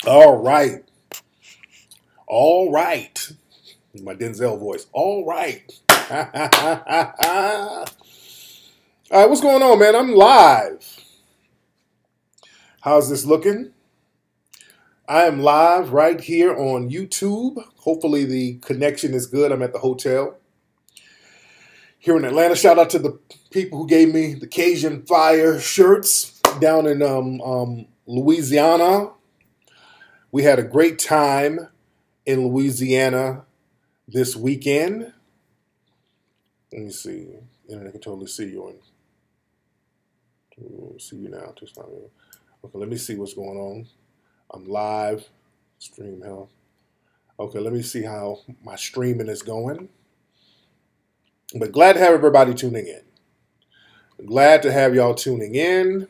All right. All right. My Denzel voice. All right. All right, what's going on, man? I'm live. How's this looking? I am live right here on YouTube. Hopefully the connection is good. I'm at the hotel here in Atlanta. Shout out to the people who gave me the Cajun Fire shirts down in Louisiana. We had a great time in Louisiana this weekend. Let me see. Internet can totally see you on. See you now. Okay, let me see what's going on. I'm live. Stream health. Okay, let me see how my streaming is going. But glad to have everybody tuning in. Glad to have y'all tuning in.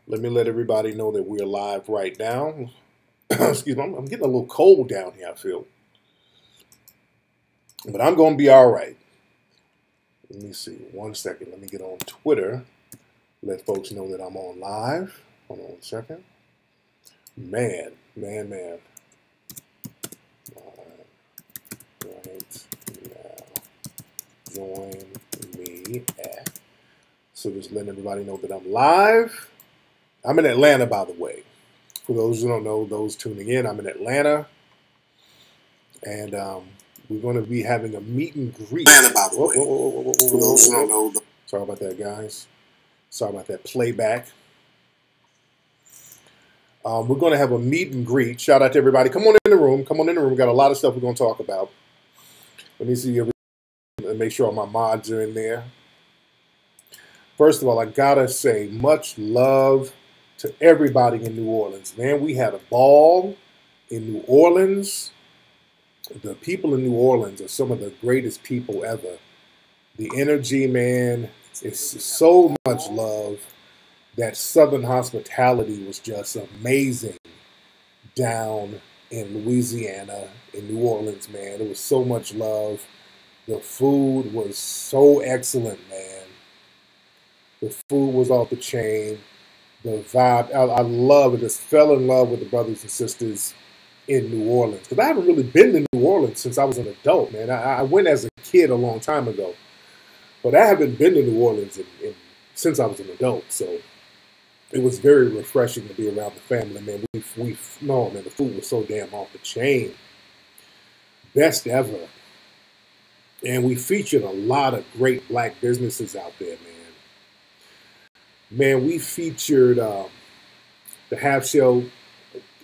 Let me let everybody know that we're live right now. Excuse me, I'm getting a little cold down here, I feel. But I'm going to be all right. Let me see. 1 second. Let me get on Twitter. Let folks know that I'm on live. Hold on 1 second. Man. All right now. Join me at. So just letting everybody know that I'm live. I'm in Atlanta, by the way. For those who don't know, those tuning in, I'm in Atlanta. And we're going to be having a meet and greet. Atlanta, by the way. For those who don't know. Sorry about that, guys. Sorry about that playback. We're going to have a meet and greet. Shout out to everybody. Come on in the room. Come on in the room. We got a lot of stuff we're going to talk about. Let me see and make sure all my mods are in there. First of all, I got to say much love to everybody in New Orleans. Man, we had a ball in New Orleans. The people in New Orleans are some of the greatest people ever. The energy, man, is so much love. That Southern hospitality was just amazing down in Louisiana, in New Orleans, man. There was so much love. The food was so excellent, man. The food was off the chain. The vibe, I love it. Just fell in love with the brothers and sisters in New Orleans. Because I haven't really been to New Orleans since I was an adult, man. I went as a kid a long time ago. But I haven't been to New Orleans since I was an adult, so it was very refreshing to be around the family, man. No, man, the food was so damn off the chain. Best ever. And we featured a lot of great black businesses out there, man. Man, we featured the Half Shell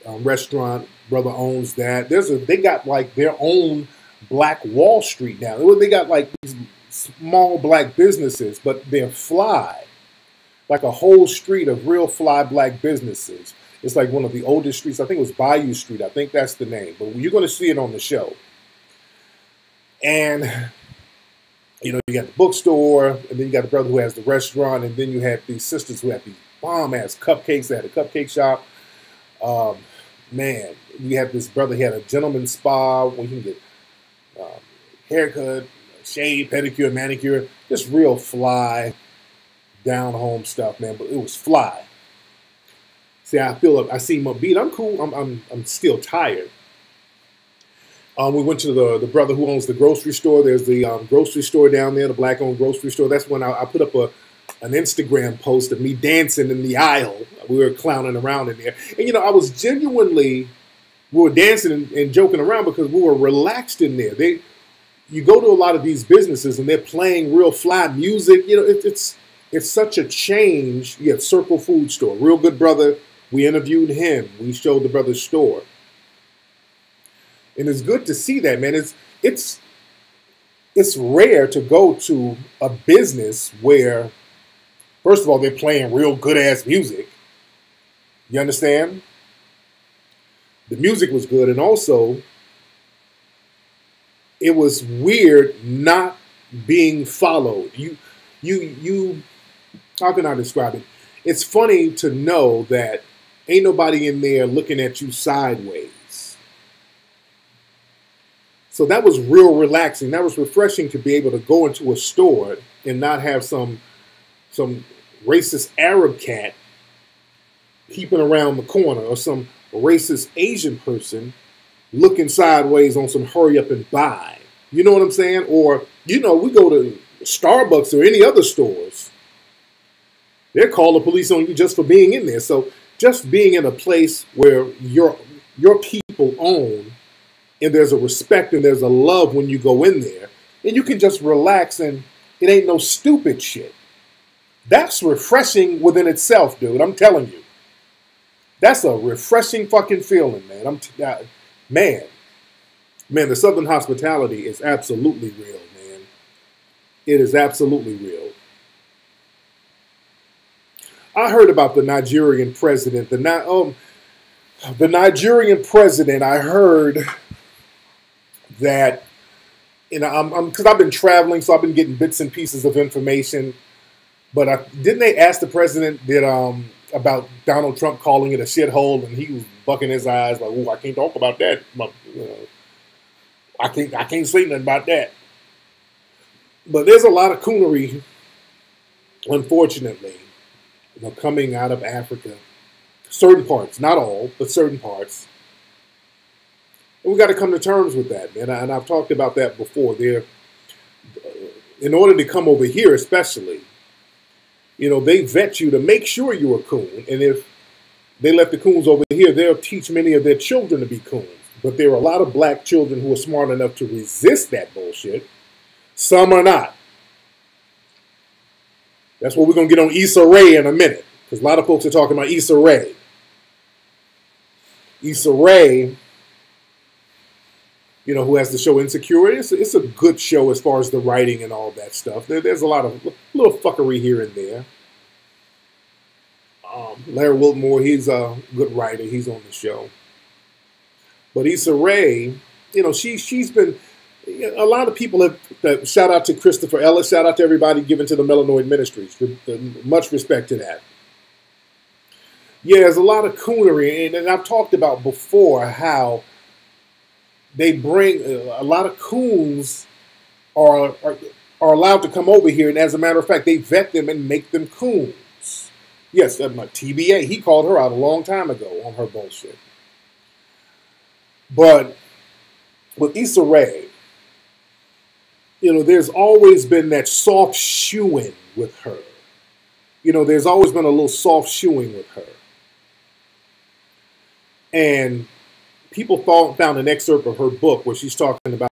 restaurant. Brother owns that. They got like their own Black Wall Street now. They got like these small black businesses, but they're fly. Like a whole street of real fly black businesses. It's like one of the oldest streets. I think it was Bayou Street. I think that's the name. But you're going to see it on the show. And, you know, you got the bookstore, and then you got the brother who has the restaurant, and then you had these sisters who had these bomb-ass cupcakes. They had a cupcake shop. Man, you had this brother, he had a gentleman's spa where you can get haircut, shave, pedicure, manicure. Just real fly down home stuff, man, but it was fly. See, I seem upbeat. I'm cool. I'm still tired. We went to the brother who owns the grocery store. There's the grocery store down there, the black-owned grocery store. That's when I put up an Instagram post of me dancing in the aisle. We were clowning around in there, and you know, we were dancing and joking around because we were relaxed in there. You go to a lot of these businesses and they're playing real fly music. You know, it's such a change. You have Circle Food Store, real good brother. We interviewed him. We showed the brother's store. And it's good to see that, man. It's rare to go to a business where, first of all, they're playing real good-ass music. You understand? The music was good, and also it was weird not being followed. You how can I describe it? It's funny to know that ain't nobody in there looking at you sideways. So that was real relaxing. That was refreshing to be able to go into a store and not have some racist Arab cat peeping around the corner or some a racist Asian person looking sideways on some hurry up and buy. You know what I'm saying? Or, we go to Starbucks or any other stores. They'll call the police on you just for being in there. So just being in a place where your people own, and there's a respect and there's a love when you go in there, and you can just relax and it ain't no stupid shit. That's refreshing within itself, dude. I'm telling you. That's a refreshing fucking feeling, man. Man, the Southern hospitality is absolutely real, man. It is absolutely real. I heard about the Nigerian president. The Nigerian president, I heard that, because I've been traveling, so I've been getting bits and pieces of information. But didn't they ask the president about Donald Trump calling it a shithole, and he was bucking his eyes like, "Oh, I can't talk about that. I can't say nothing about that." But there's a lot of coonery, unfortunately, coming out of Africa. Certain parts, not all, but certain parts. And we got to come to terms with that, man. And I've talked about that before. In order to come over here, especially, they vet you to make sure you're a coon. And if they let the coons over here, they'll teach many of their children to be coons. But there are a lot of black children who are smart enough to resist that bullshit. Some are not. That's what we're going to get on Issa Rae in a minute. Because a lot of folks are talking about Issa Rae. Issa Rae, who has the show Insecure. It's a good show as far as the writing and all that stuff. There's a lot of little fuckery here and there. Larry Wilmore, he's a good writer. He's on the show. But Issa Rae, she's been... A lot of people have... Shout out to Christopher Ellis. Shout out to everybody given to the Melanoid Ministries. Much respect to that. Yeah, there's a lot of coonery. And I've talked about before how they bring... A lot of coons are allowed to come over here. And as a matter of fact, they vet them and make them coons. Yes, TBA. He called her out a long time ago on her bullshit. But with Issa Rae, there's always been that soft shoeing with her. There's always been a little soft shoeing with her. And people found an excerpt of her book where she's talking about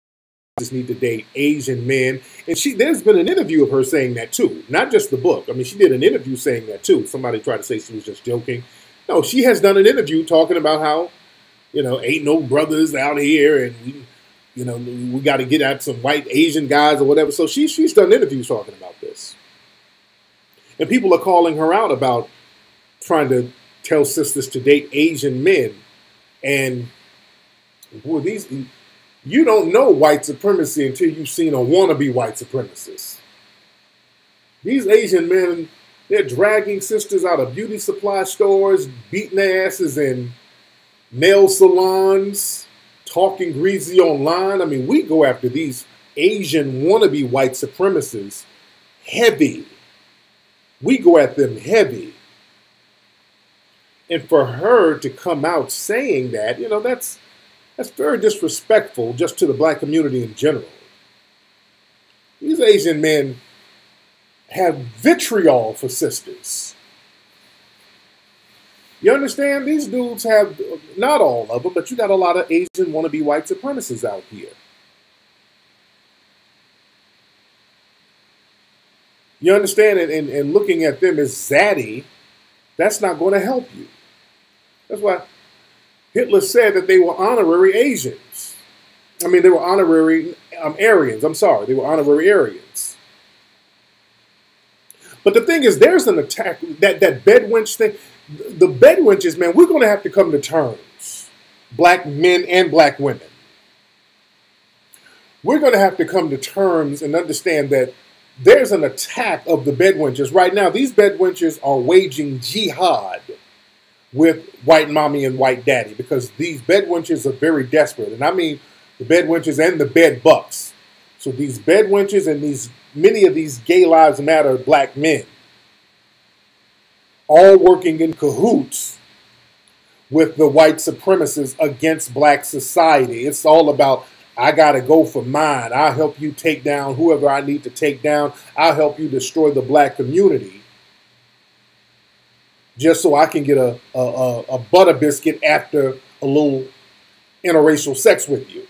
just need to date Asian men. And there's been an interview of her saying that too. Not just the book. I mean, she did an interview saying that too. Somebody tried to say she was just joking. No, she has done an interview talking about how, ain't no brothers out here and we got to get at some white Asian guys or whatever. So she's done interviews talking about this. And people are calling her out about trying to tell sisters to date Asian men. And you don't know white supremacy until you've seen a wannabe white supremacist. These Asian men, they're dragging sisters out of beauty supply stores, beating their asses in nail salons, talking greasy online. I mean, we go after these Asian wannabe white supremacists heavy. We go at them heavy. And for her to come out saying that, that's very disrespectful just to the black community in general. These Asian men have vitriol for sisters. You understand? These dudes have, not all of them, but you got a lot of Asian wannabe white supremacists out here. You understand? And looking at them as zaddy, that's not going to help you. That's why Hitler said that they were honorary Asians. I mean, they were honorary Aryans. I'm sorry. They were honorary Aryans. But the thing is, there's an attack, that bedwench thing. The bedwenches, man, we're going to have to come to terms. Black men and black women. We're going to have to come to terms and understand that there's an attack of the bedwenches. Right now, these bedwenches are waging jihad with white mommy and white daddy because these bedwenches are very desperate. And I mean the bedwenches and the bed bucks. So these bedwenches and many of these gay lives matter black men all working in cahoots with the white supremacists against black society. It's all about, I got to go for mine. I'll help you take down whoever I need to take down. I'll help you destroy the black community just so I can get a butter biscuit after a little interracial sex with you.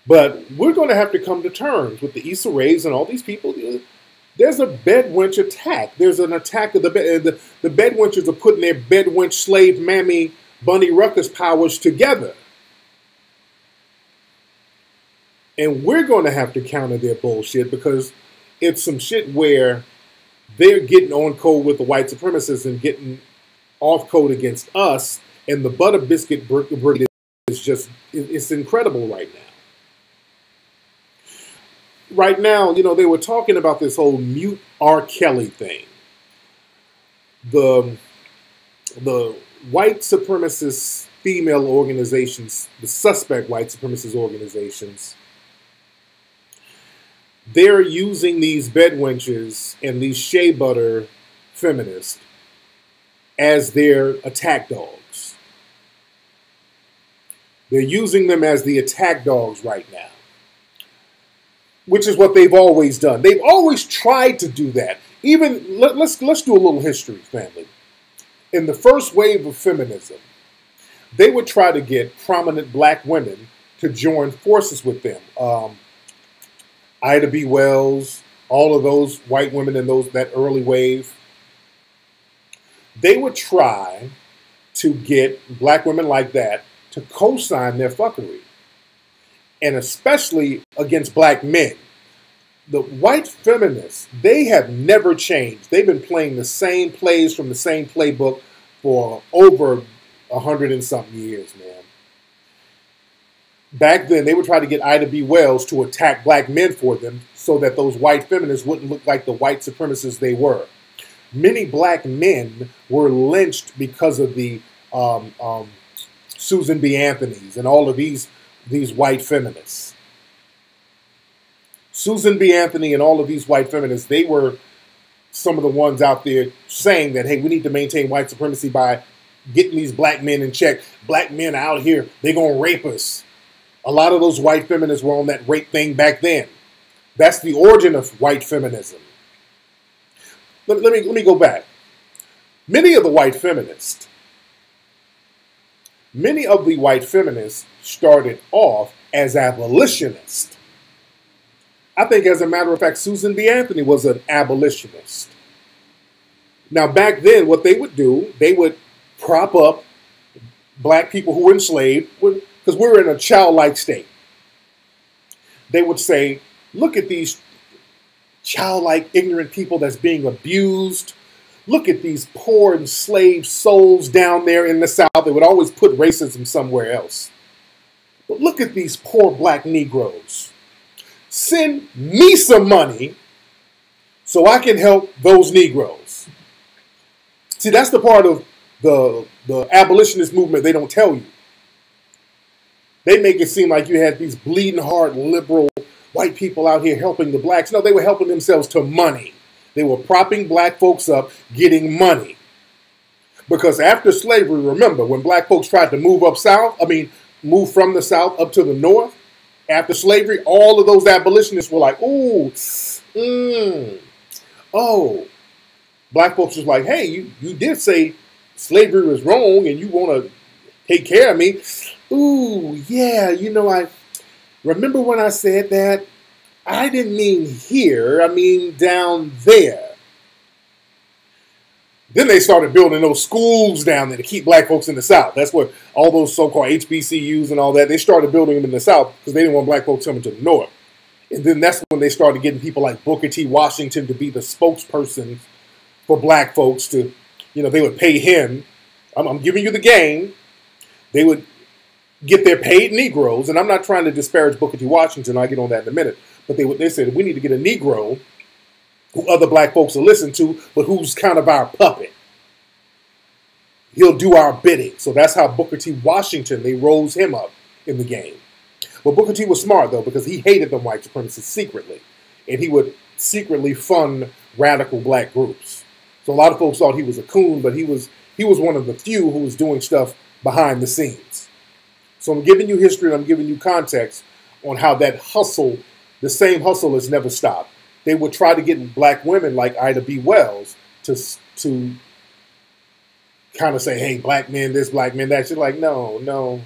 But we're going to have to come to terms with the Issa Raes and all these people. There's a bedwench attack. There's an attack of the bedwenchers are putting their bedwench slave mammy Bunny Ruckus powers together. And we're going to have to counter their bullshit because it's some shit where they're getting on code with the white supremacists and getting off code against us. And the butter biscuit brigade is just, it's incredible right now. Right now, you know, they were talking about this whole mute R. Kelly thing. The white supremacist female organizations, the suspect white supremacist organizations, they're using these bedwenches and these shea butter feminists as their attack dogs. They're using them as the attack dogs right now, which is what they've always done. They've always tried to do that. Even, let's do a little history, family. In the first wave of feminism, they would try to get prominent black women to join forces with them. Ida B. Wells, all of those white women in that early wave. They would try to get black women like that to co-sign their fuckery. And especially against black men. The white feminists, they have never changed. They've been playing the same plays from the same playbook for over 100 and something years, man. Back then, they would try to get Ida B. Wells to attack black men for them so that those white feminists wouldn't look like the white supremacists they were. Many black men were lynched because of the Susan B. Anthony's and all of these white feminists. Susan B. Anthony and all of these white feminists, they were some of the ones out there saying that, hey, we need to maintain white supremacy by getting these black men in check. Black men out here, they're going to rape us. A lot of those white feminists were on that rape thing back then. That's the origin of white feminism. Let me go back. Many of the white feminists started off as abolitionists. I think, as a matter of fact, Susan B. Anthony was an abolitionist. Now, back then, what they would do, they would prop up black people who were enslaved, because we were in a childlike state. They would say, look at these childlike, ignorant people that's being abused. Look at these poor enslaved souls down there in the South. They would always put racism somewhere else. But look at these poor black Negroes. Send me some money so I can help those Negroes. See, that's the part of the abolitionist movement they don't tell you. They make it seem like you had these bleeding heart liberal white people out here helping the blacks. No, they were helping themselves to money. They were propping black folks up, getting money. Because after slavery, remember, when black folks tried to move up south, move from the South up to the North, after slavery, all of those abolitionists were like, ooh, oh. Black folks was like, hey, you did say slavery was wrong and you want to take care of me. Ooh, yeah, you know, I remember when I said that? I didn't mean here, I mean down there. Then they started building those schools down there to keep black folks in the South. That's what all those so-called HBCUs and all that, they started building them in the South because they didn't want black folks coming to the North. And then that's when they started getting people like Booker T. Washington to be the spokesperson for black folks to, you know, they would pay him. I'm giving you the game. They would get their paid Negroes, and I'm not trying to disparage Booker T. Washington. I'll get on that in a minute. But they said, we need to get a Negro who other black folks will listen to, but who's kind of our puppet. He'll do our bidding. So that's how Booker T. Washington, they rose him up in the game. But Booker T was smart, though, because he hated them white supremacists secretly. And he would secretly fund radical black groups. So a lot of folks thought he was a coon, but he was one of the few who was doing stuff behind the scenes. So I'm giving you history and I'm giving you context on how that hustle, the same hustle, has never stopped. They would try to get black women like Ida B. Wells to kind of say, hey, black men this, black men that. She's like, no,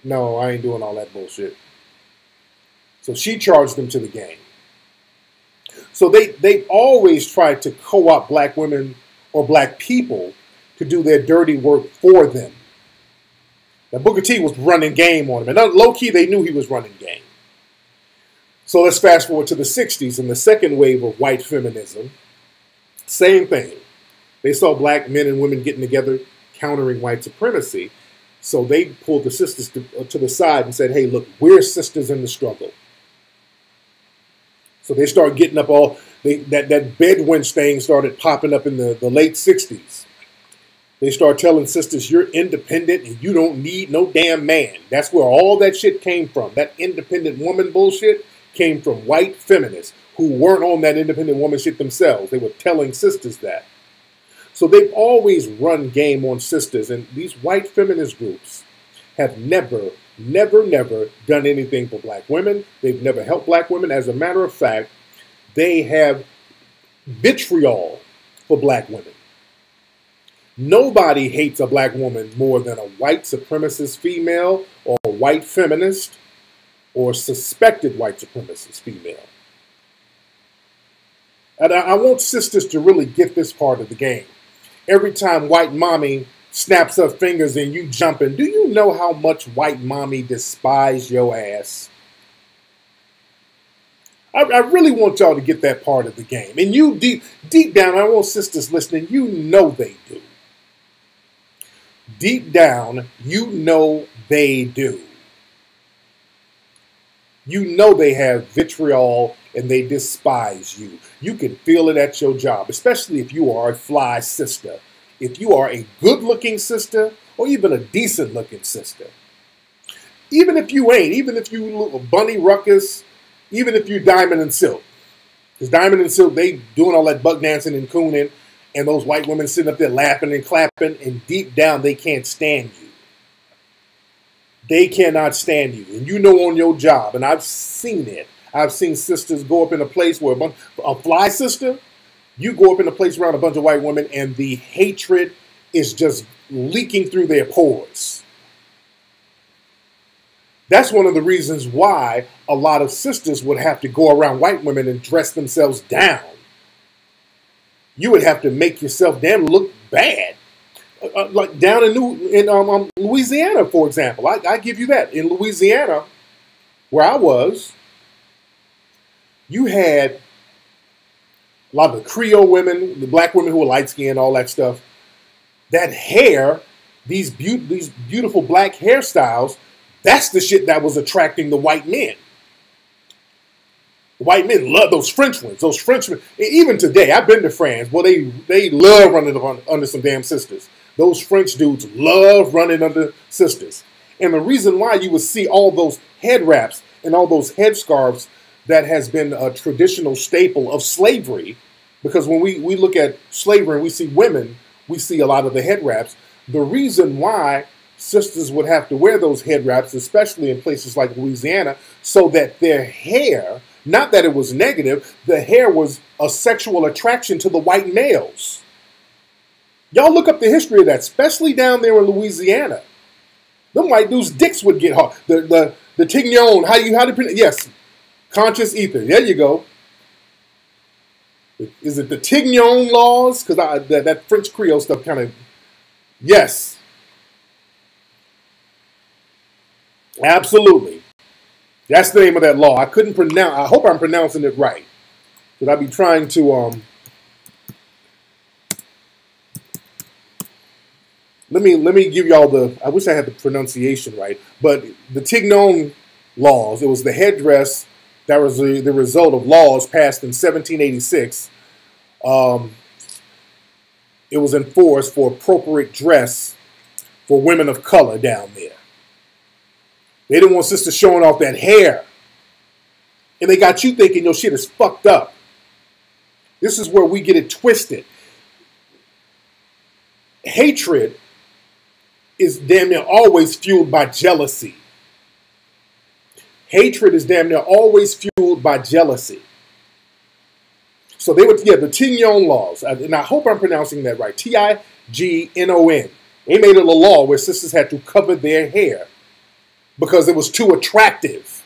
I ain't doing all that bullshit. So she charged them to the game. So they always tried to co-opt black women or black people to do their dirty work for them. Now, Booker T was running game on him. And low-key, they knew he was running game. So let's fast forward to the 60s and the second wave of white feminism. Same thing. They saw black men and women getting together, countering white supremacy. So they pulled the sisters to the side and said, hey, look, we're sisters in the struggle. So they started getting up that bed wench thing started popping up in the late 60s. They started telling sisters, you're independent and you don't need no damn man. That's where all that shit came from. That independent woman bullshit came from white feminists who weren't on that independent woman shit themselves. They were telling sisters that. So they've always run game on sisters, and these white feminist groups have never done anything for black women. They've never helped black women. As a matter of fact, they have vitriol for black women. Nobody hates a black woman more than a white supremacist female or a white feminist or suspected white supremacist female. And I want sisters to really get this part of the game. Every time white mommy snaps her fingers and you jumping, do you know how much white mommy despise your ass? I really want y'all to get that part of the game. And you deep down, I want sisters listening, you know they do. Deep down, you know they do. You know they have vitriol and they despise you. You can feel it at your job, especially if you are a fly sister. If you are a good-looking sister or even a decent-looking sister. Even if you ain't, even if you look a bunny ruckus, even if you Diamond and Silk. Because Diamond and Silk, they doing all that buck dancing and cooning, and those white women sitting up there laughing and clapping, and deep down they can't stand you. They cannot stand you. And you know on your job, and I've seen it. I've seen sisters go up in a place where a fly sister, you go up in a place around a bunch of white women and the hatred is just leaking through their pores. That's one of the reasons why a lot of sisters would have to go around white women and dress themselves down. You would have to make yourself damn look bad. Like down in Louisiana, for example. I give you that. In Louisiana, where I was, you had a lot of the Creole women, the black women who were light-skinned, all that stuff. That hair, these beautiful black hairstyles, that's the shit that was attracting the white men. The white men love those French ones. Those Frenchmen, even today, I've been to France. Well, they love running under some damn sisters. Those French dudes love running under sisters. And the reason why you would see all those head wraps and all those headscarves that has been a traditional staple of slavery, because when we look at slavery and we see women, we see a lot of the head wraps. The reason why sisters would have to wear those head wraps, especially in places like Louisiana, so that their hair, not that it was negative, the hair was a sexual attraction to the white males. Y'all look up the history of that, especially down there in Louisiana. Them white dudes' dicks would get hard. The tignon, how do you pronounce? Yes, conscious ether. There you go. Is it the tignon laws? Because that French Creole stuff kind of, yes. Absolutely. That's the name of that law. I couldn't pronounce, I hope I'm pronouncing it right. Because I'd be trying to, Let me give y'all I wish I had the pronunciation right, but the Tignon laws, it was the headdress that was the result of laws passed in 1786. It was enforced for appropriate dress for women of color down there. They didn't want sisters showing off that hair. And they got you thinking your shit is fucked up. This is where we get it twisted. hatred is damn near always fueled by jealousy. Hatred is damn near always fueled by jealousy. So they would, yeah, the Tignon laws, and I hope I'm pronouncing that right, Tignon. They made it a law where sisters had to cover their hair because it was too attractive.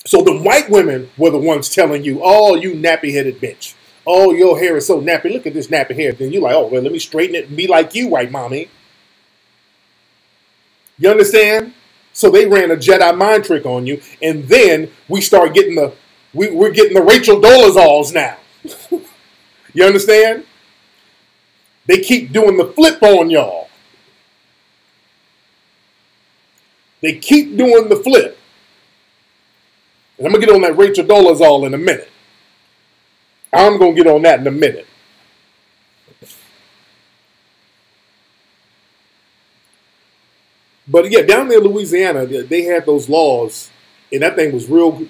So the white women were the ones telling you, oh, you nappy-headed bitch. Oh, your hair is so nappy. Look at this nappy hair. Then you're like, oh, well, let me straighten it and be like you, white mommy. You understand? So they ran a Jedi mind trick on you, and then we start getting we're getting the Rachel Dolezals now. You understand? They keep doing the flip on y'all. They keep doing the flip. And I'm going to get on that Rachel Dolezal in a minute. I'm going to get on that in a minute. But yeah, down there in Louisiana, they had those laws, and that thing was real,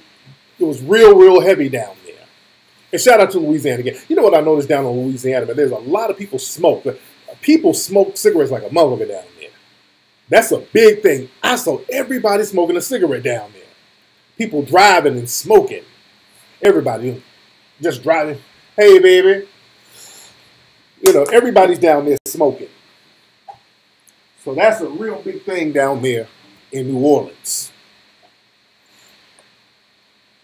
it was real heavy down there. And shout out to Louisiana again. You know what I noticed down in Louisiana, man? There's a lot of people smoke. People smoke cigarettes like a motherfucker down there. That's a big thing. I saw everybody smoking a cigarette down there. People driving and smoking. Everybody just driving. Hey, baby. You know, everybody's down there smoking. So that's a real big thing down there in New Orleans.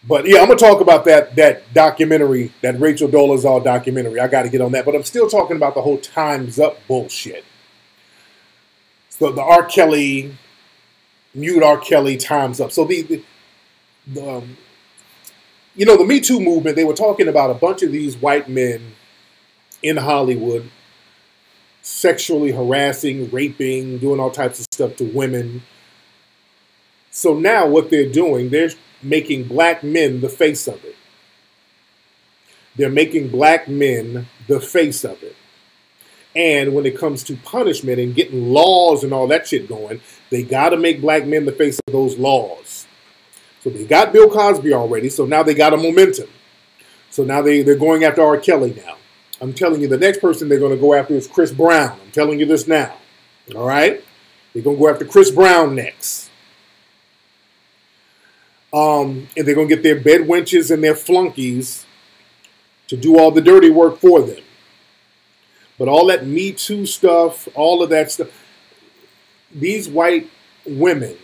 But yeah, I'm going to talk about that documentary, that Rachel Dolezal documentary. I got to get on that. But I'm still talking about the whole Time's Up bullshit. So the R. Kelly, mute R. Kelly, Time's Up. So the Me Too movement, they were talking about a bunch of these white men in Hollywood sexually harassing, raping, doing all types of stuff to women. So now what they're doing, they're making black men the face of it. They're making black men the face of it. And when it comes to punishment and getting laws and all that shit going, they got to make black men the face of those laws. So they got Bill Cosby already, so now they got a momentum. So now they're going after R. Kelly now. I'm telling you, the next person they're going to go after is Chris Brown. I'm telling you this now. All right? They're going to go after Chris Brown next. And they're going to get their bed wenches and their flunkies to do all the dirty work for them. But all that Me Too stuff, all of that stuff, these white women,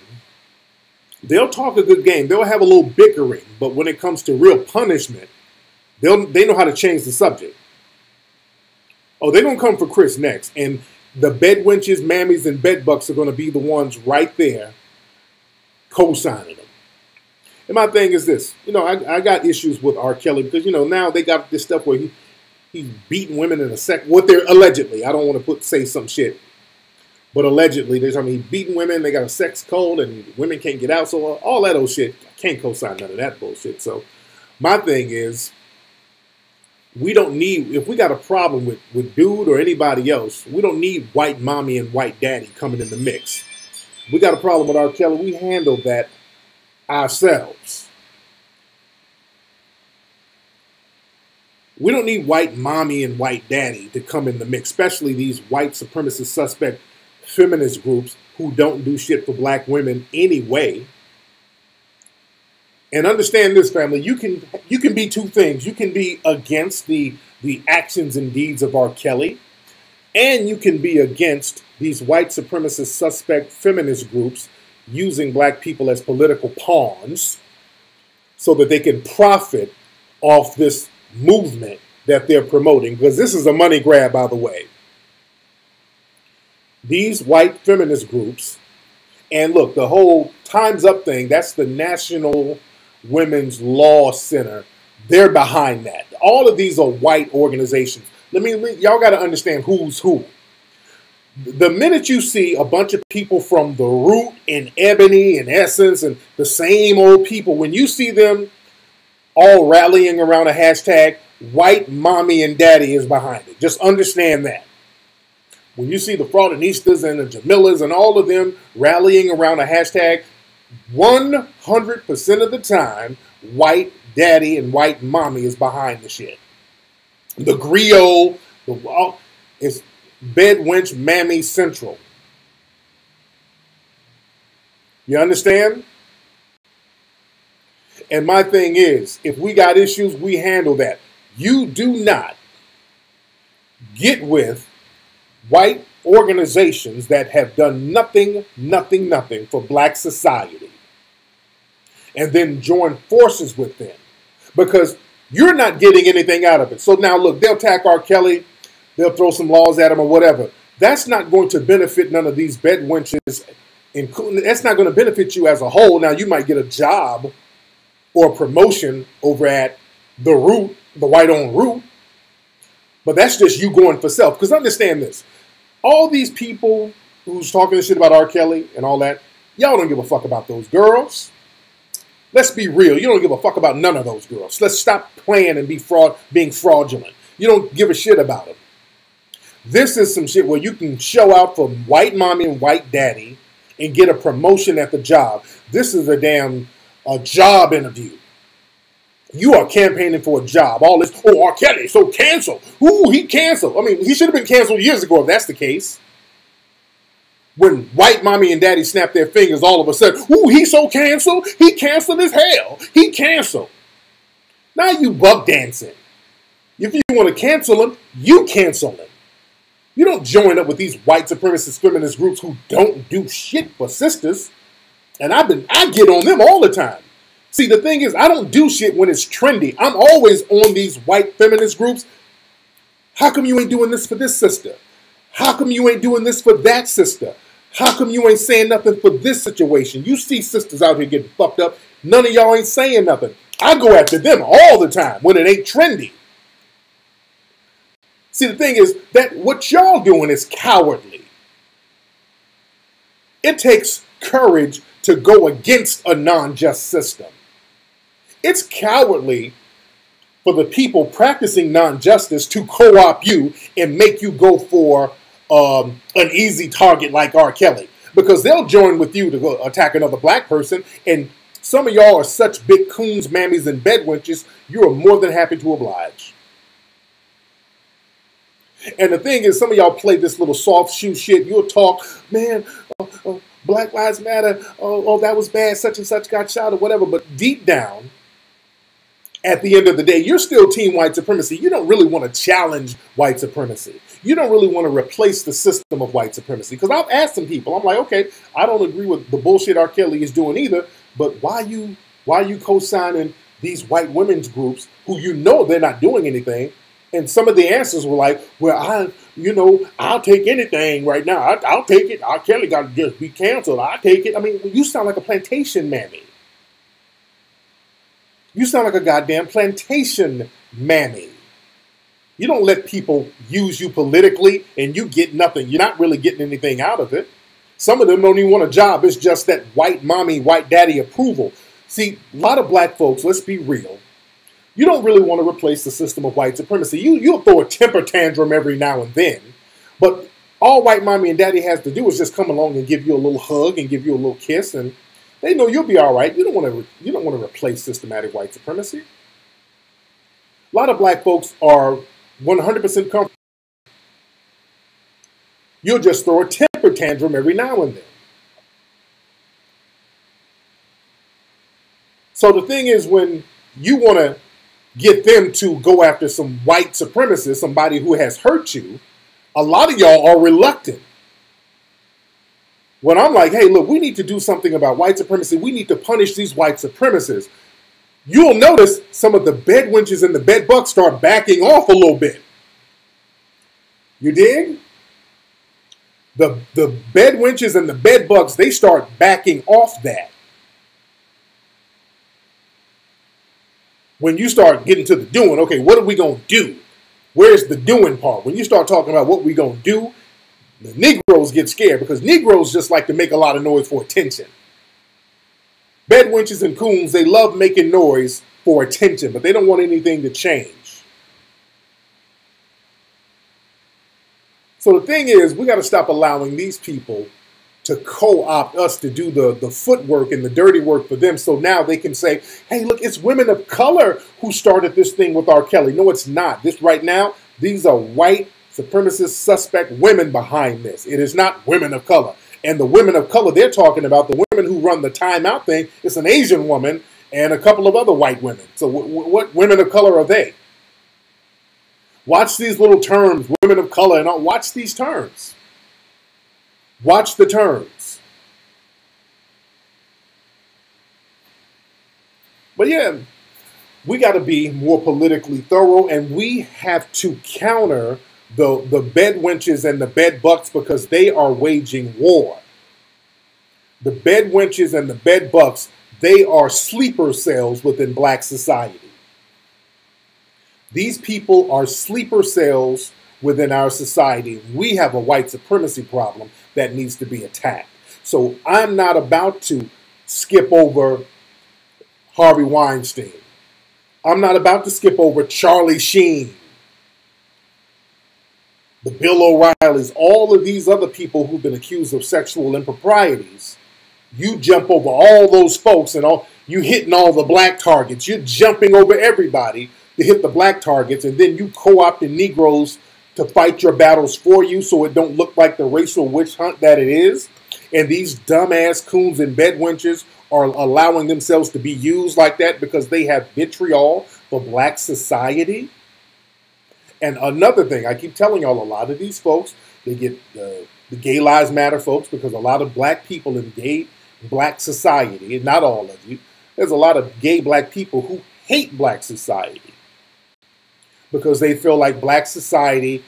they'll talk a good game. They'll have a little bickering. But when it comes to real punishment, they know how to change the subject. Oh, they're going to come for Chris next. And the bed wenches, mammies, and bed bucks are going to be the ones right there co-signing them. And my thing is this. You know, I got issues with R. Kelly because, you know, now they got this stuff where he's beating women in a sex. What they're allegedly. I don't want to say some shit. But allegedly, they're talking he's beating women. They got a sex code and women can't get out. So all that old shit, I can't co-sign none of that bullshit. So my thing is, we don't need, if we got a problem with dude or anybody else, we don't need white mommy and white daddy coming in the mix. We got a problem with R. Kelly. We handle that ourselves. We don't need white mommy and white daddy to come in the mix, especially these white supremacist suspect feminist groups who don't do shit for black women anyway. And understand this, family, you can be two things. You can be against the actions and deeds of R. Kelly, and you can be against these white supremacist suspect feminist groups using black people as political pawns so that they can profit off this movement that they're promoting. Because this is a money grab, by the way. These white feminist groups, and look, the whole Time's Up thing, that's the National Women's Law Center. They're behind that. All of these are white organizations. Y'all got to understand who's who. The minute you see a bunch of people from The Root and Ebony and Essence and the same old people, when you see them all rallying around a hashtag, white mommy and daddy is behind it. Just understand that. When you see the Fraudinistas and the Jamillas and all of them rallying around a hashtag, 100% of the time, white daddy and white mommy is behind the shit. The griot, bed wench mammy central. You understand? And my thing is, if we got issues, we handle that. You do not get with white organizations that have done nothing for black society and then join forces with them, because you're not getting anything out of it. So now look, they'll attack R. Kelly, they'll throw some laws at him or whatever. That's not going to benefit none of these bed wenches. That's not going to benefit you as a whole. Now you might get a job or a promotion over at the Root, the white-owned Root, but that's just you going for self. Because understand this, all these people who's talking this shit about R. Kelly and all that, y'all don't give a fuck about those girls. Let's be real. You don't give a fuck about none of those girls. Let's stop playing and being fraudulent. You don't give a shit about them. This is some shit where you can show out for white mommy and white daddy and get a promotion at the job. This is a job interview. You are campaigning for a job. All this, oh, R. Kelly, so canceled. Ooh, he canceled. I mean, he should have been canceled years ago if that's the case. When white mommy and daddy snap their fingers, all of a sudden, ooh, he's so canceled. He canceled as hell. He canceled. Now you buck dancing. If you want to cancel him, you cancel him. You don't join up with these white supremacist feminist groups who don't do shit for sisters. And I get on them all the time. See, the thing is, I don't do shit when it's trendy. I'm always on these white feminist groups. How come you ain't doing this for this sister? How come you ain't doing this for that sister? How come you ain't saying nothing for this situation? You see sisters out here getting fucked up. None of y'all ain't saying nothing. I go after them all the time when it ain't trendy. See, the thing is that what y'all doing is cowardly. It takes courage to go against a non-just system. It's cowardly for the people practicing non-justice to co-opt you and make you go for an easy target like R. Kelly, because they'll join with you to go attack another black person. And some of y'all are such big coons, mammies, and bedwenches, you are more than happy to oblige. And the thing is, some of y'all play this little soft shoe shit. You'll talk, man, Black Lives Matter, oh, that was bad, such and such got shot or whatever. But deep down, at the end of the day, you're still team white supremacy. You don't really want to challenge white supremacy. You don't really want to replace the system of white supremacy. Because I've asked some people, I'm like, okay, I don't agree with the bullshit R. Kelly is doing either, but why you co-signing these white women's groups who you know they're not doing anything? And some of the answers were like, well, I'll take anything right now. I'll take it. R. Kelly got to just be canceled. I'll take it. I mean, you sound like a plantation mammy. You sound like a goddamn plantation mammy. You don't let people use you politically and you get nothing. You're not really getting anything out of it. Some of them don't even want a job. It's just that white mommy, white daddy approval. See, a lot of black folks, let's be real, you don't really want to replace the system of white supremacy. You'll throw a temper tantrum every now and then, but all white mommy and daddy has to do is just come along and give you a little hug and give you a little kiss, and they know you'll be all right. You don't want to replace systematic white supremacy. A lot of black folks are 100% comfortable. You'll just throw a temper tantrum every now and then. So the thing is, when you want to get them to go after some white supremacist, somebody who has hurt you, a lot of y'all are reluctant. When I'm like, hey, look, we need to do something about white supremacy. We need to punish these white supremacists. You'll notice some of the bedwenches and the bedbugs start backing off a little bit. You dig? The bedwenches and the bedbugs, they start backing off that. When you start getting to the doing, okay, what are we going to do? Where's the doing part? When you start talking about what we're going to do, the Negroes get scared because Negroes just like to make a lot of noise for attention. Bedwenches and coons, they love making noise for attention, but they don't want anything to change. So the thing is, we got to stop allowing these people to co-opt us to do the footwork and the dirty work for them. So now they can say, hey, look, it's women of color who started this thing with R. Kelly. No, it's not. This right now, these are white supremacist suspect women behind this. It is not women of color. And the women of color they're talking about, the women who run the Time Out thing, it's an Asian woman and a couple of other white women. So what women of color are they? Watch these little terms, women of color, and watch these terms. Watch the terms. But yeah, we got to be more politically thorough, and we have to counter the bed wenches and the bed bucks because they are waging war. The bed wenches and the bed bucks, they are sleeper cells within black society. These people are sleeper cells within our society. We have a white supremacy problem that needs to be attacked. So I'm not about to skip over Harvey Weinstein. I'm not about to skip over Charlie Sheen, the Bill O'Reillys, all of these other people who've been accused of sexual improprieties. You jump over all those folks and you hitting all the black targets. You're jumping over everybody to hit the black targets, and then you co-opting Negroes to fight your battles for you so it don't look like the racial witch hunt that it is. And these dumbass coons and bedwenches are allowing themselves to be used like that because they have vitriol for black society. And another thing, I keep telling y'all, a lot of these folks, they get the Gay Lives Matter folks, because a lot of black people in gay black society, and not all of you, there's a lot of gay black people who hate black society because they feel like black society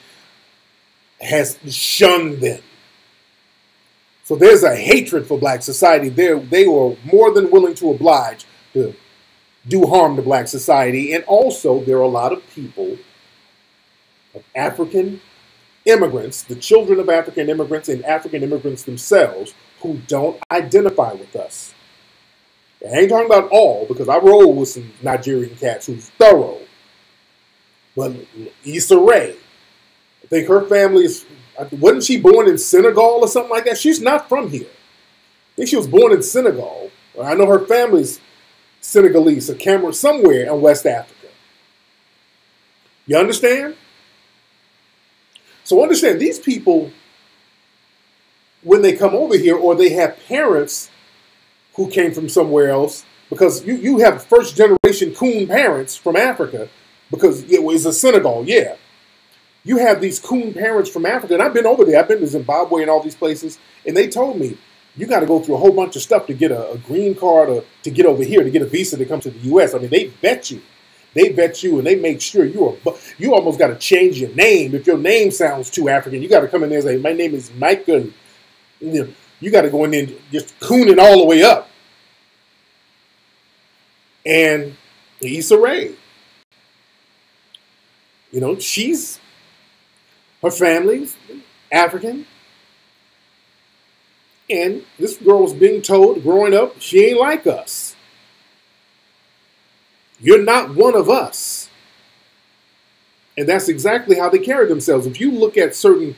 has shunned them. So there's a hatred for black society. They were more than willing to oblige to do harm to black society. And also there are a lot of people, of African immigrants, the children of African immigrants and African immigrants themselves, who don't identify with us. I ain't talking about all, because I roll with some Nigerian cats who's thorough. But Issa Rae, I think her family is, wasn't she born in Senegal or something like that? She's not from here. I think she was born in Senegal. I know her family's Senegalese or Cameroon, somewhere in West Africa. You understand? So understand, these people, when they come over here, or they have parents who came from somewhere else, because you have first generation coon parents from Africa, because it was a Senegal, yeah. You have these coon parents from Africa, and I've been over there. I've been to Zimbabwe and all these places, and they told me, you got to go through a whole bunch of stuff to get a green card or to get over here, to get a visa to come to the U.S. I mean, they vet you. They vet you, and they make sure you almost got to change your name. If your name sounds too African, you got to come in there and say, my name is Michael. You got to go in there and just coon it all the way up. And Issa Rae, her family's African. And this girl was being told growing up, she ain't like us. You're not one of us. And that's exactly how they carry themselves. If you look at The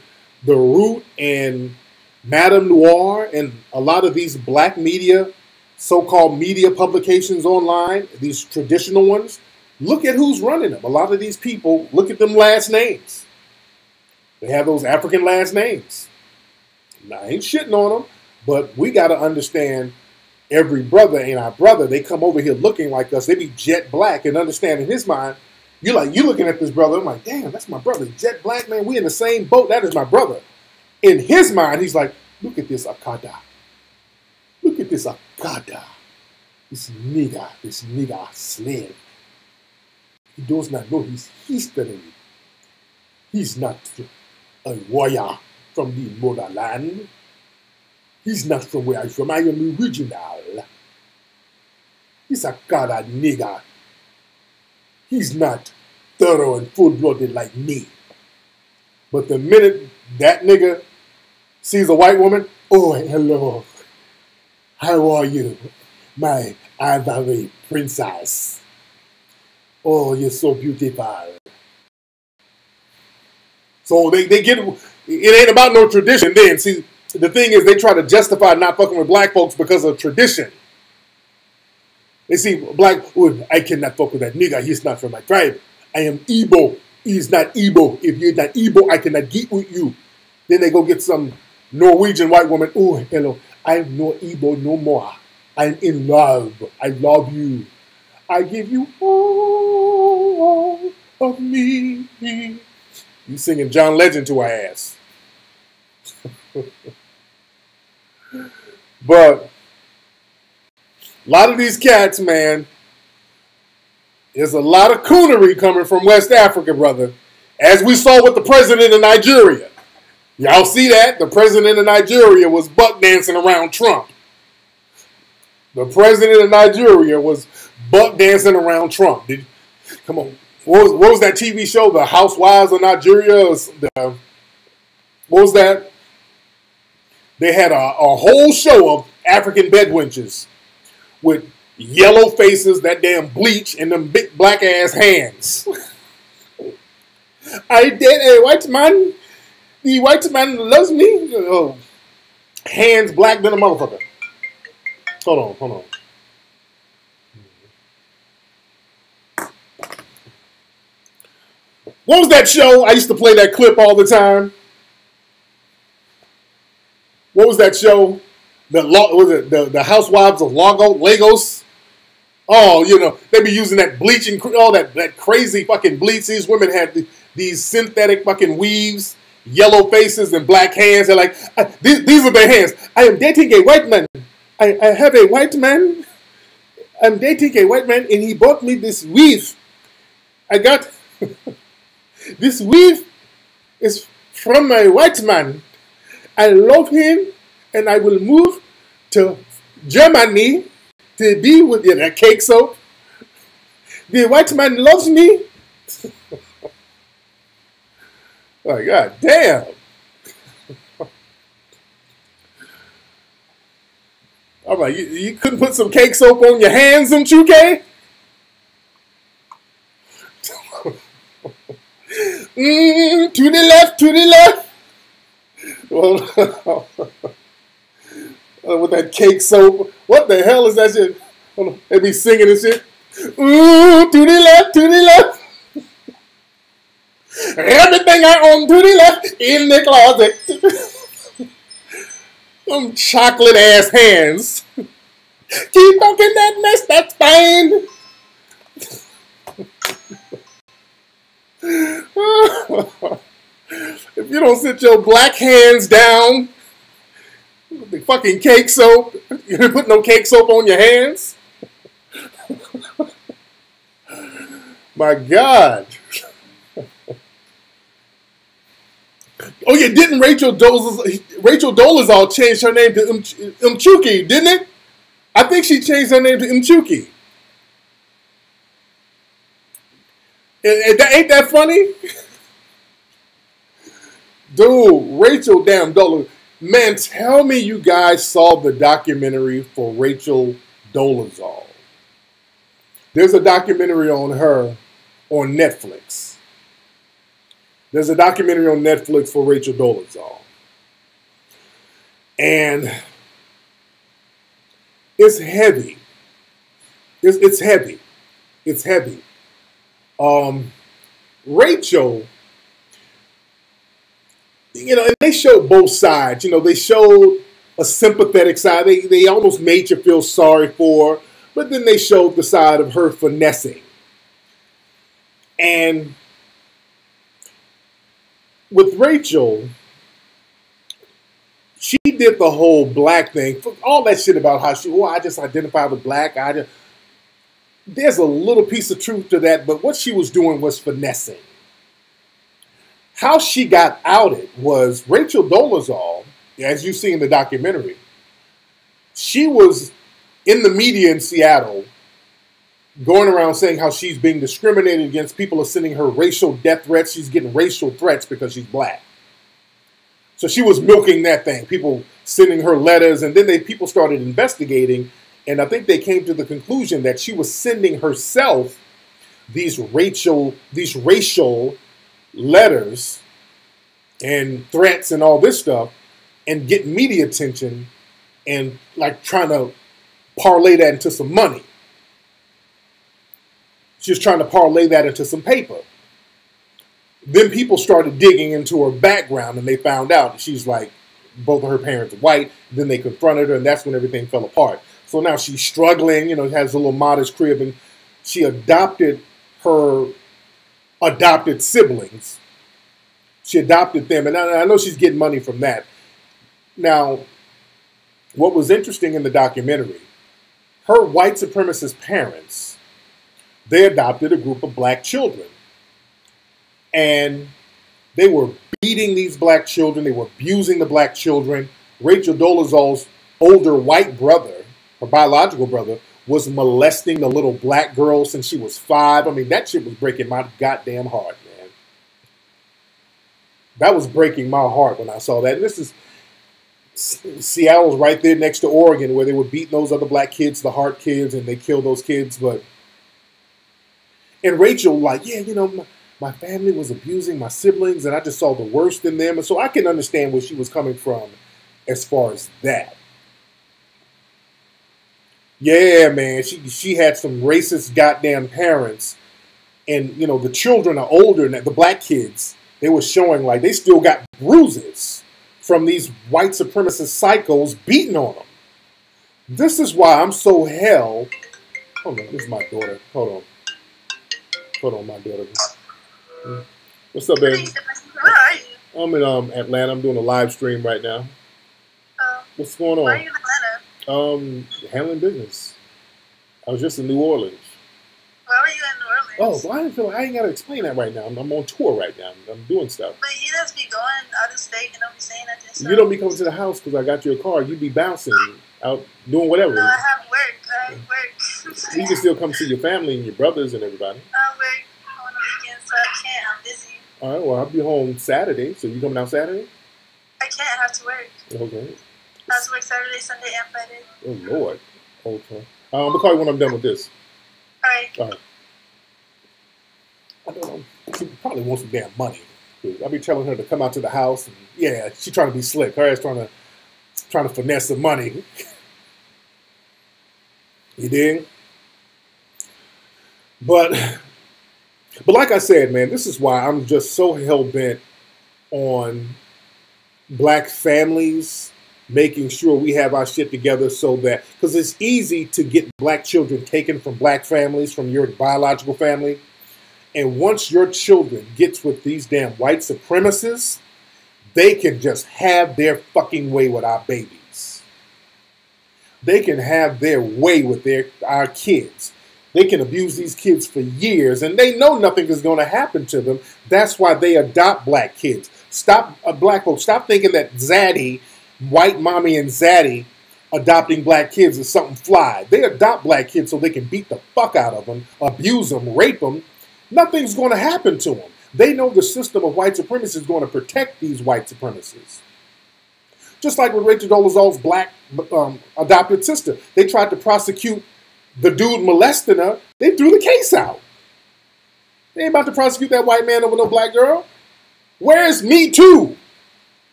Root and Madame Noir and a lot of these black media, so-called media publications online, these traditional ones, look at who's running them. A lot of these people, look at them last names. They have those African last names. Now, I ain't shitting on them, but we got to understand every brother ain't our brother. They come over here looking like us. They be jet black, and understand in his mind, you looking at this brother, I'm like, damn, that's my brother. Jet black, man, we in the same boat. That is my brother. In his mind, he's like, look at this Akada. Look at this Akada. This nigga slave. He does not know his history. He's not a warrior from the motherland. He's not from where I'm from. I am original. He's a Akada nigga. He's not thorough and full-blooded like me. But the minute that nigga sees a white woman, oh, hello. How are you, my ivory princess? Oh, you're so beautiful. So they get, it ain't about no tradition then. See, the thing is, they try to justify not fucking with black folks because of tradition. They see black, oh, I cannot fuck with that nigga. He's not from my tribe. I am Igbo. He's not Igbo. If you're not Igbo, I cannot get with you. Then they go get some Norwegian white woman. Oh, hello. I'm no Igbo no more. I'm in love. I love you. I give you all of me. You singing John Legend to our ass. But a lot of these cats, man, there's a lot of coonery coming from West Africa, brother. As we saw with the president of Nigeria. Y'all see that? The president of Nigeria was buck dancing around Trump. The president of Nigeria was buck dancing around Trump. Come on. What was that TV show? The Housewives of Nigeria? What was that? They had a whole show of African bedwenches with yellow faces, that damn bleach, and them big black ass hands. I did a white man. The white man loves me. Oh, hands black than a motherfucker. Hold on. What was that show? I used to play that clip all the time. What was that show? The Housewives of Lagos? Oh, you know, they be using that bleaching, all that crazy fucking bleach. These women had these synthetic fucking weaves, yellow faces, and black hands. They're like, these are their hands. I am dating a white man. I have a white man. I'm dating a white man, and he bought me this weave. I got this weave is from my white man. I love him, and I will move to Germany to be with that cake soap. The white man loves me. Oh, God damn. All right, you couldn't put some cake soap on your hands, Mchuke? To the left, to the left. Well, with that cake soap. What the hell is that shit? Hold on. They be singing and shit. Ooh, to the left, to the left. Everything I own to the left in the closet. Them chocolate ass hands. Keep talking that mess, that's fine. If you don't sit your black hands down, the fucking cake soap, you didn't put no cake soap on your hands? My God. Oh yeah, didn't Rachel Dolezal change her name to Mchuki, didn't it? I think she changed her name to Mchuki. Ain't that funny? Dude, Rachel damn Dolezal. Man, tell me you guys saw the documentary for Rachel Dolezal. There's a documentary on her on Netflix. There's a documentary on Netflix for Rachel Dolezal. And it's heavy. It's heavy. It's heavy. Rachel, you know, and they showed both sides. You know, they showed a sympathetic side. They almost made you feel sorry for her, but then they showed the side of her finessing. And with Rachel, she did the whole black thing. All that shit about how I just identify with black. There's a little piece of truth to that, but what she was doing was finessing. How she got outed was Rachel Dolezal, as you see in the documentary, she was in the media in Seattle going around saying how she's being discriminated against. People are sending her racial death threats. She's getting racial threats because she's black. So she was milking that thing. People sending her letters, and then people started investigating, and I think they came to the conclusion that she was sending herself these racial letters and threats and all this stuff, and get media attention, and like trying to parlay that into some money. She was trying to parlay that into some paper. Then people started digging into her background, and they found out that she's like, both of her parents are white. Then they confronted her, and that's when everything fell apart. So now she's struggling, has a little modest crib, and she adopted her adopted siblings. She adopted them, and I know she's getting money from that. Now, what was interesting in the documentary, her white supremacist parents, they adopted a group of black children. And they were beating these black children. They were abusing the black children. Rachel Dolezal's older white brother, her biological brother, was molesting the little black girl since she was 5. I mean, that shit was breaking my goddamn heart, man. That was breaking my heart when I saw that. And this is Seattle's right there next to Oregon, where they were beating those other black kids, the Hart kids, and they killed those kids. And Rachel, like, yeah, my family was abusing my siblings, and I just saw the worst in them. And so I can understand where she was coming from as far as that. Yeah, man, she had some racist goddamn parents. And, the children are older, and the black kids, they were showing like they still got bruises from these white supremacist psychos beating on them. This is why I'm so hell. Hold on, this is my daughter. Hold on, my daughter. What's up, baby? Where are you? I'm in Atlanta. I'm doing a live stream right now. What's going on? Why are you in Atlanta? Handling business. I was just in New Orleans. Why were you in New Orleans? Oh, well, I ain't got to explain that right now. I'm on tour right now. I'm doing stuff. But you just be going out of state and don't be saying that to yourself. You don't be coming to the house because I got you a car. You be bouncing out doing whatever. No, I have work. You can still come see your family and your brothers and everybody. I work on the weekends, so I can't. I'm busy. All right, well, I'll be home Saturday. So you coming out Saturday? I can't. I have to work. Okay. I have to work Saturday, Sunday, and Friday. Oh, Lord. Okay. I'll call you when I'm done with this. All right. All right. I don't know. She probably wants some damn money. I'll be telling her to come out to the house. And, yeah, she's trying to be slick. Her ass trying to finesse some money. You dig? But like I said, man, this is why I'm just so hell-bent on black families making sure we have our shit together so that, because it's easy to get black children taken from black families, from your biological family. And once your children gets with these damn white supremacists, they can just have their fucking way with our babies. They can have their way with our kids. They can abuse these kids for years, and they know nothing is going to happen to them. That's why they adopt black kids. Black folks, stop thinking that Zaddy, white mommy and Zaddy, adopting black kids is something fly. They adopt black kids so they can beat the fuck out of them, abuse them, rape them. Nothing's going to happen to them. They know the system of white supremacy is going to protect these white supremacists. Just like with Rachel Dolezal's black adopted sister. They tried to prosecute the dude molesting her. They threw the case out. They ain't about to prosecute that white man over no black girl. Where's Me Too?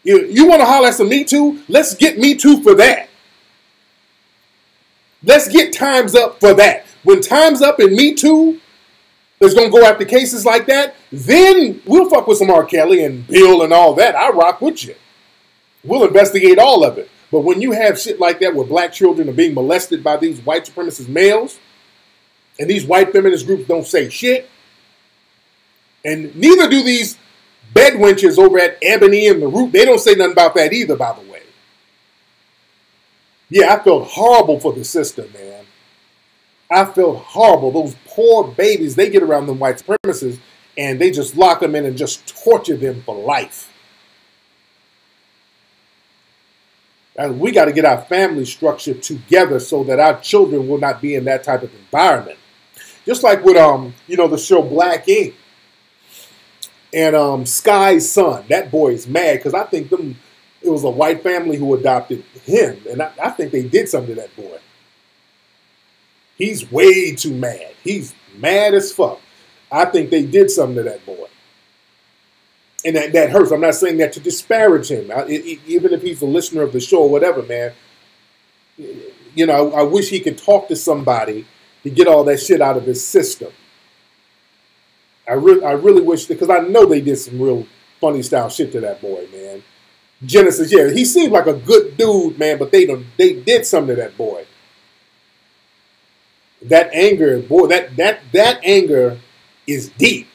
You want to holler at some Me Too? Let's get Me Too for that. Let's get Time's Up for that. When Time's Up and Me Too is going to go after cases like that, then we'll fuck with some R. Kelly and Bill and all that. I rock with you. We'll investigate all of it. But when you have shit like that where black children are being molested by these white supremacist males, and these white feminist groups don't say shit, and neither do these bed wenches over at Ebony and the Root, they don't say nothing about that either, by the way. Yeah, I felt horrible for the sister, man. I felt horrible. Those poor babies, they get around them white supremacists, and they just lock them in and just torture them for life. And we got to get our family structure together so that our children will not be in that type of environment. Just like with the show Black Ink and Sky's son. That boy is mad because I think it was a white family who adopted him, and I think they did something to that boy. He's way too mad. He's mad as fuck. I think they did something to that boy. And that hurts. I'm not saying that to disparage him. Even if he's a listener of the show or whatever, man. I wish he could talk to somebody to get all that shit out of his system. I really wish, because I know they did some real funny style shit to that boy, man. Genesis, yeah, he seemed like a good dude, man, but they did something to that boy. That anger, boy, that anger is deep.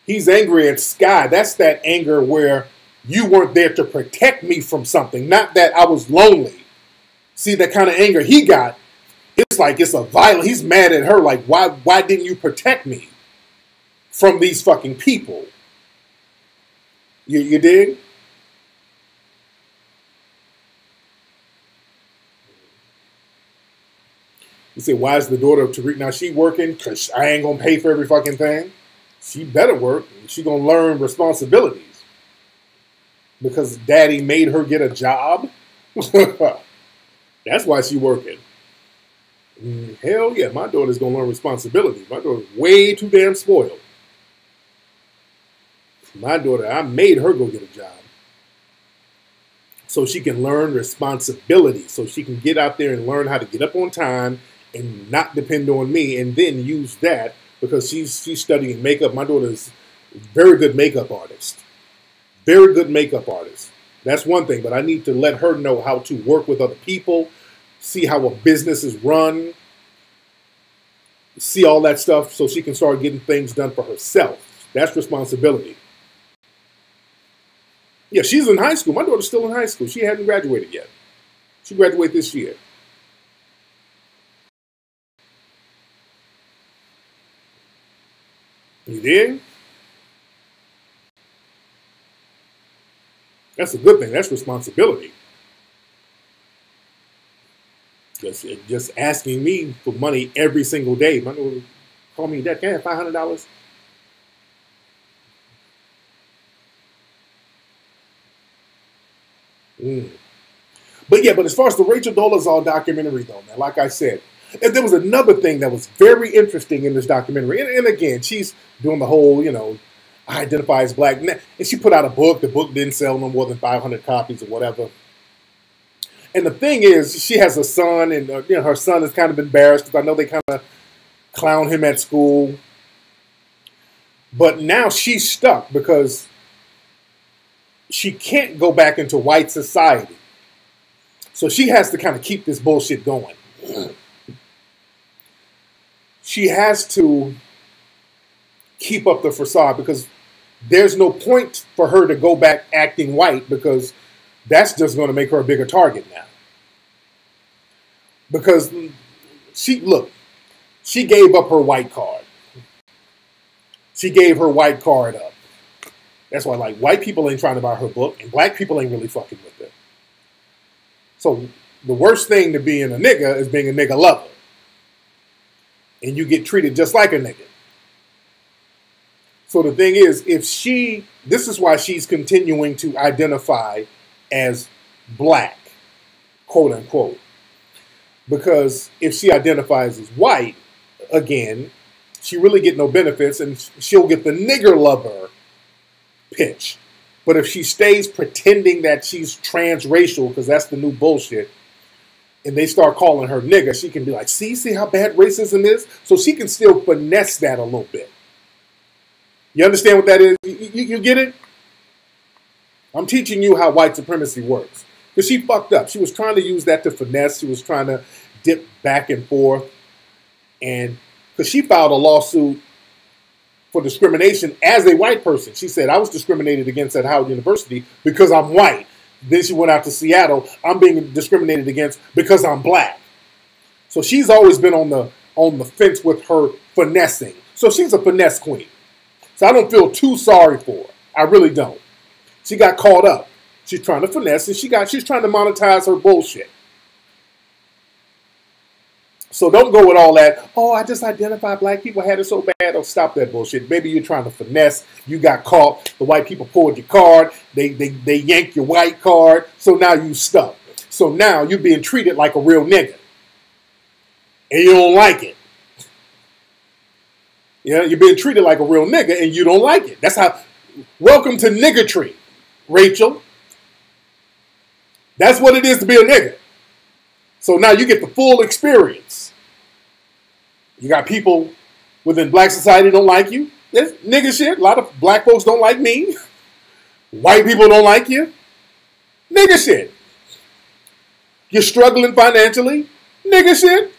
He's angry at Sky. That's that anger where you weren't there to protect me from something, not that I was lonely. See, that kind of anger he got, it's like it's a violent. He's mad at her, like, why didn't you protect me from these fucking people? You dig? You say, why is the daughter of Tariq Nasheed working? Because I ain't going to pay for every fucking thing. She better work. She going to learn responsibilities. Because daddy made her get a job? That's why she working. Hell yeah, my daughter's going to learn responsibility. My daughter's way too damn spoiled. My daughter, I made her go get a job. So she can learn responsibility. So she can get out there and learn how to get up on time and not depend on me, and then use that because she's studying makeup. My daughter's a very good makeup artist. Very good makeup artist. That's one thing, but I need to let her know how to work with other people, see how a business is run, see all that stuff so she can start getting things done for herself. That's responsibility. Yeah, she's in high school. My daughter's still in high school. She hasn't graduated yet. She graduated this year. You dig? That's a good thing. That's responsibility. Just asking me for money every single day. My daughter call me, Dad, can I have $500? But yeah, but as far as the Rachel Dolezal documentary, though, man, like I said, and there was another thing that was very interesting in this documentary. And again, she's doing the whole, I identify as black. And she put out a book. The book didn't sell no more than 500 copies or whatever. And the thing is, she has a son, and her son is kind of embarrassed because I know they kind of clown him at school. But now she's stuck because she can't go back into white society. So she has to kind of keep this bullshit going. She has to keep up the facade because there's no point for her to go back acting white because that's just going to make her a bigger target now. Because she gave up her white card. She gave her white card up. That's why, like, white people ain't trying to buy her book, and black people ain't really fucking with it. So the worst thing to being a nigga is being a nigga lover. And you get treated just like a nigga. So the thing is, this is why she's continuing to identify as black, quote unquote. Because if she identifies as white, again, she really get no benefits and she'll get the nigger lover pitch. But if she stays pretending that she's transracial, because that's the new bullshit, and they start calling her nigga, she can be like, see how bad racism is? So she can still finesse that a little bit. You understand what that is? You get it? I'm teaching you how white supremacy works. Because she fucked up. She was trying to use that to finesse. She was trying to dip back and forth. And because she filed a lawsuit for discrimination as a white person. She said, I was discriminated against at Howard University because I'm white. Then she went out to Seattle. I'm being discriminated against because I'm black. So she's always been on the fence with her finessing. So she's a finesse queen. So I don't feel too sorry for her. I really don't. She got caught up. She's trying to finesse and she's trying to monetize her bullshit. So don't go with all that, oh, I just identify black people had it so bad. Oh, stop that bullshit. Maybe you're trying to finesse. You got caught. The white people pulled your card. They yanked your white card. So now you stuck. So now you're being treated like a real nigga. And you don't like it. Yeah, you're being treated like a real nigga and you don't like it. That's how, welcome to niggatry, Rachel. That's what it is to be a nigga. So now you get the full experience. You got people within black society don't like you. It's nigga shit. A lot of black folks don't like me. White people don't like you. Nigga shit. You're struggling financially. Nigga shit.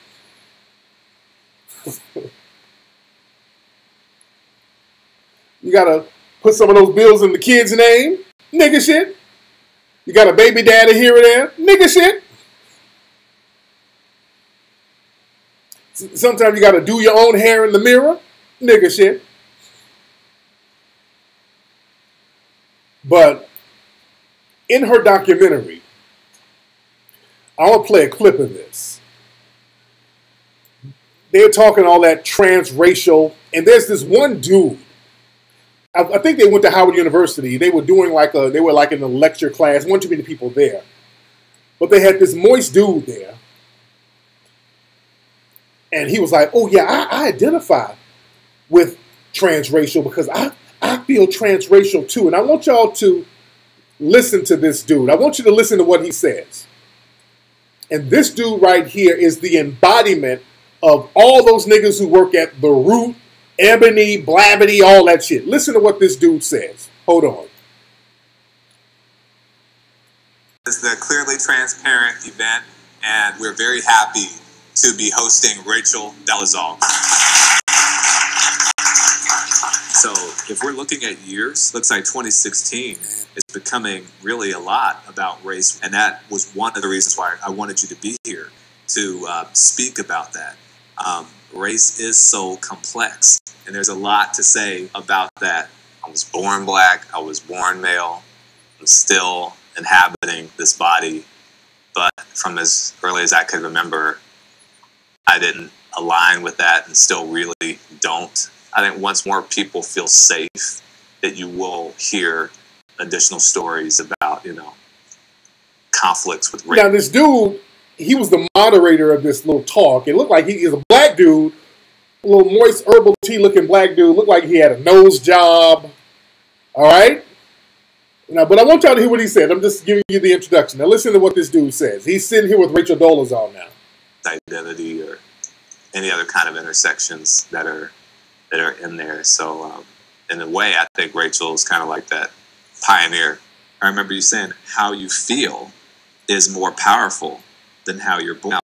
You gotta put some of those bills in the kid's name. Nigga shit. You got a baby daddy here or there. Nigga shit. Sometimes you gotta do your own hair in the mirror. Nigga shit. But in her documentary, I want to play a clip of this. They're talking all that transracial, and there's this one dude. I think they went to Howard University. They were doing they were like in a lecture class. One too many people there, but they had this moist dude there, and he was like, "Oh yeah, I identify with transracial because I feel transracial too." And I want y'all to listen to this dude. I want you to listen to what he says. And this dude right here is the embodiment of all those niggas who work at The Root, Ebony, Blabbity, all that shit. Listen to what this dude says. Hold on. It's the Clearly Transparent event, and we're very happy to be hosting Rachel Dolezal. So if we're looking at years, looks like 2016 is becoming really a lot about race. And that was one of the reasons why I wanted you to be here to speak about that. Race is so complex, and there's a lot to say about that. I was born black, I was born male, I'm still inhabiting this body, but from as early as I could remember, I didn't align with that and still really don't. I think once more people feel safe, that you will hear additional stories about, conflicts with race. Now, this dude, he was the moderator of this little talk. It looked like he is a black dude, a little moist herbal tea looking black dude. Looked like he had a nose job. All right? Now, but I want y'all to hear what he said. I'm just giving you the introduction. Now, listen to what this dude says. He's sitting here with Rachel Dolezal now. Identity or any other kind of intersections that are in there. So in a way, I think Rachel is kind of like that pioneer. I remember you saying how you feel is more powerful than how you're born.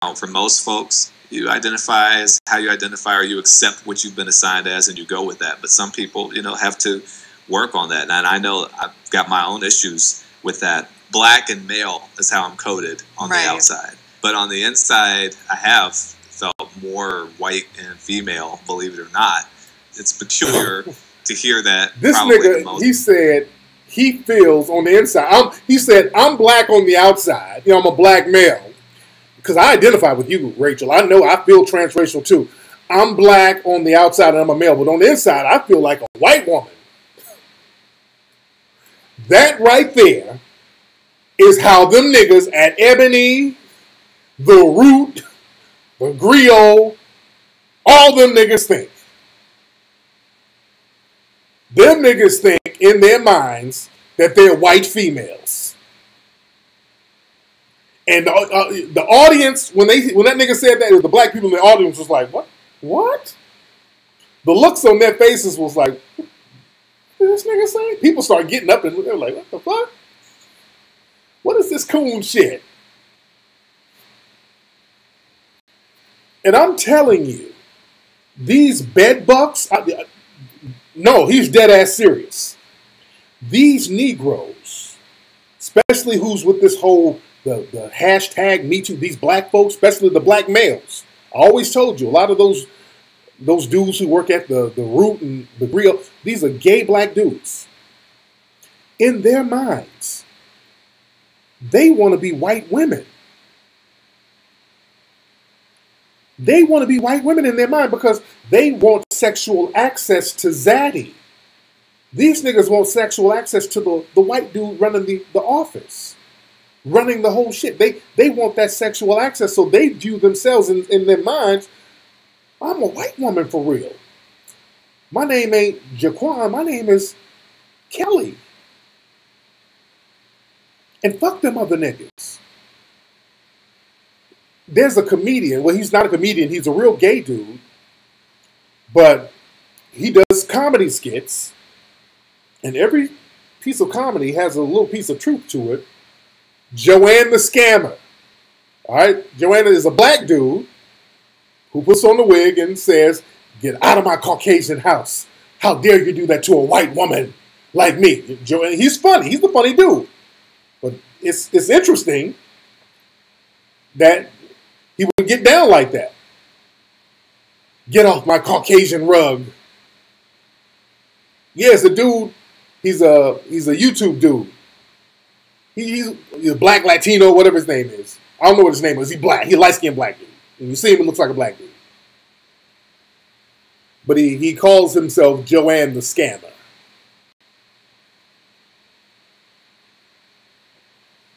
Now, for most folks, you identify as how you identify, or you accept what you've been assigned as, and you go with that. But some people, have to work on that. And I know I've got my own issues with that. Black and male is how I'm coded on the outside. But on the inside, I have felt more white and female, believe it or not. It's peculiar to hear that. This nigga, he said he feels on the inside. He said, I'm black on the outside. I'm a black male. Because I identify with you, Rachel. I know I feel transracial too. I'm black on the outside and I'm a male. But on the inside, I feel like a white woman. That right there is how them niggas at Ebony, The Root, The Griot, all them niggas think. Them niggas think in their minds that they're white females. And the audience, when that nigga said that, the black people in the audience was like, what? What? The looks on their faces was like, what did this nigga say? People start getting up and they're like, what the fuck? What is this coon shit? And I'm telling you, these bedbugs, no, he's dead ass serious. These Negroes, especially who's with this whole, the hashtag Me Too, these black folks, especially the black males. I always told you, a lot of those dudes who work at the Root and the Griot, these are gay black dudes. In their minds, they want to be white women. They want to be white women in their mind because they want sexual access to Zaddy. These niggas want sexual access to the white dude running the office, running the whole shit. They want that sexual access, so they view themselves in their minds, I'm a white woman for real. My name ain't Jaquan, my name is Kelly. And fuck them other niggas. There's a comedian, well, he's not a comedian, he's a real gay dude, But he does comedy skits, and every piece of comedy has a little piece of truth to it. Joanne the Scammer. All right? Joanna is a black dude who puts on the wig and says, "Get out of my Caucasian house. How dare you do that to a white woman like me?" Joanne, he's funny. He's the funny dude. But it's interesting that he would get down like that. Get off my Caucasian rug. Yeah, it's a dude. He's a YouTube dude. He's a black Latino, whatever his name is. I don't know what his name is. He's black. He's a light-skinned black dude. When you see him, it looks like a black dude. But he calls himself Joanne the Scammer.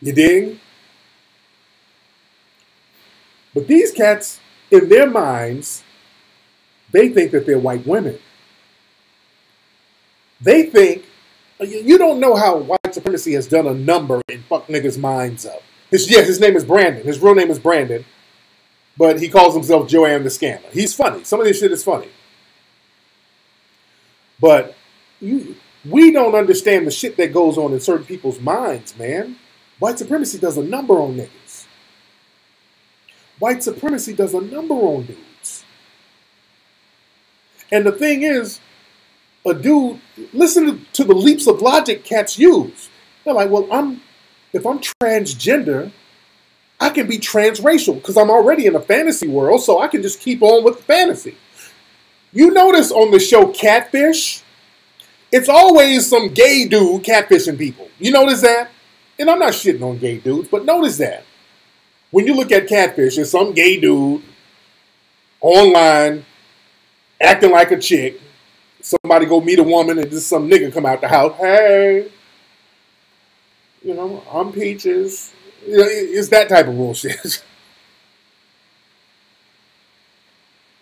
You dig? But these cats, in their minds, they think that they're white women. They think, you don't know how white supremacy has done a number in fuck niggas' minds up. His name is Brandon. His real name is Brandon. But he calls himself Joanne the Scammer. He's funny. Some of this shit is funny. But we don't understand the shit that goes on in certain people's minds, man. White supremacy does a number on niggas. White supremacy does a number on dudes. And the thing is, a dude, listen to the leaps of logic cats use. They're like, well, if I'm transgender, I can be transracial because I'm already in a fantasy world, so I can just keep on with the fantasy. You notice on the show Catfish, it's always some gay dude catfishing people. You notice that? And I'm not shitting on gay dudes, but notice that. When you look at Catfish, it's some gay dude online acting like a chick. Somebody go meet a woman and just some nigga come out the house. Hey, I'm Peaches. It's that type of bullshit.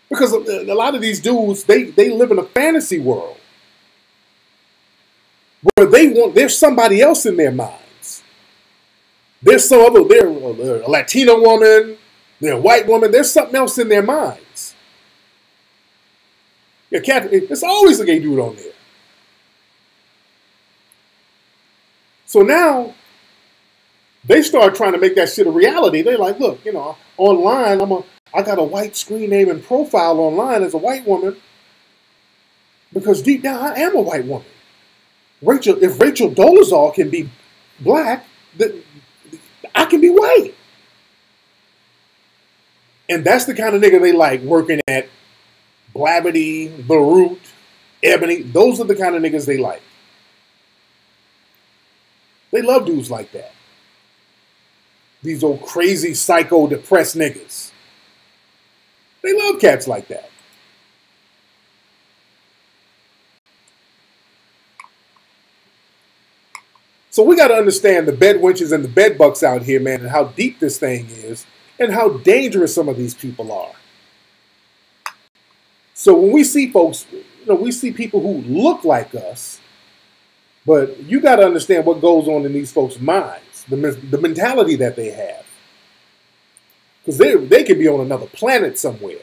Because a lot of these dudes, they live in a fantasy world where there's somebody else in their minds. They're a Latino woman, they're a white woman, there's something else in their minds. There's always a gay dude on there. So now, they start trying to make that shit a reality. They're like, look, online, I got a white screen name and profile online as a white woman because deep down I am a white woman. If Rachel Dolezal can be black, I can be white. And that's the kind of nigga they like working at Blavity, Beirut, Ebony. Those are the kind of niggas they like. They love dudes like that. These old crazy, psycho, depressed niggas. They love cats like that. So we got to understand the bed wenches and the bed bucks out here, man, and how deep this thing is and how dangerous some of these people are. So when we see folks, we see people who look like us, but you got to understand what goes on in these folks' minds, the mentality that they have. Because they could be on another planet somewhere.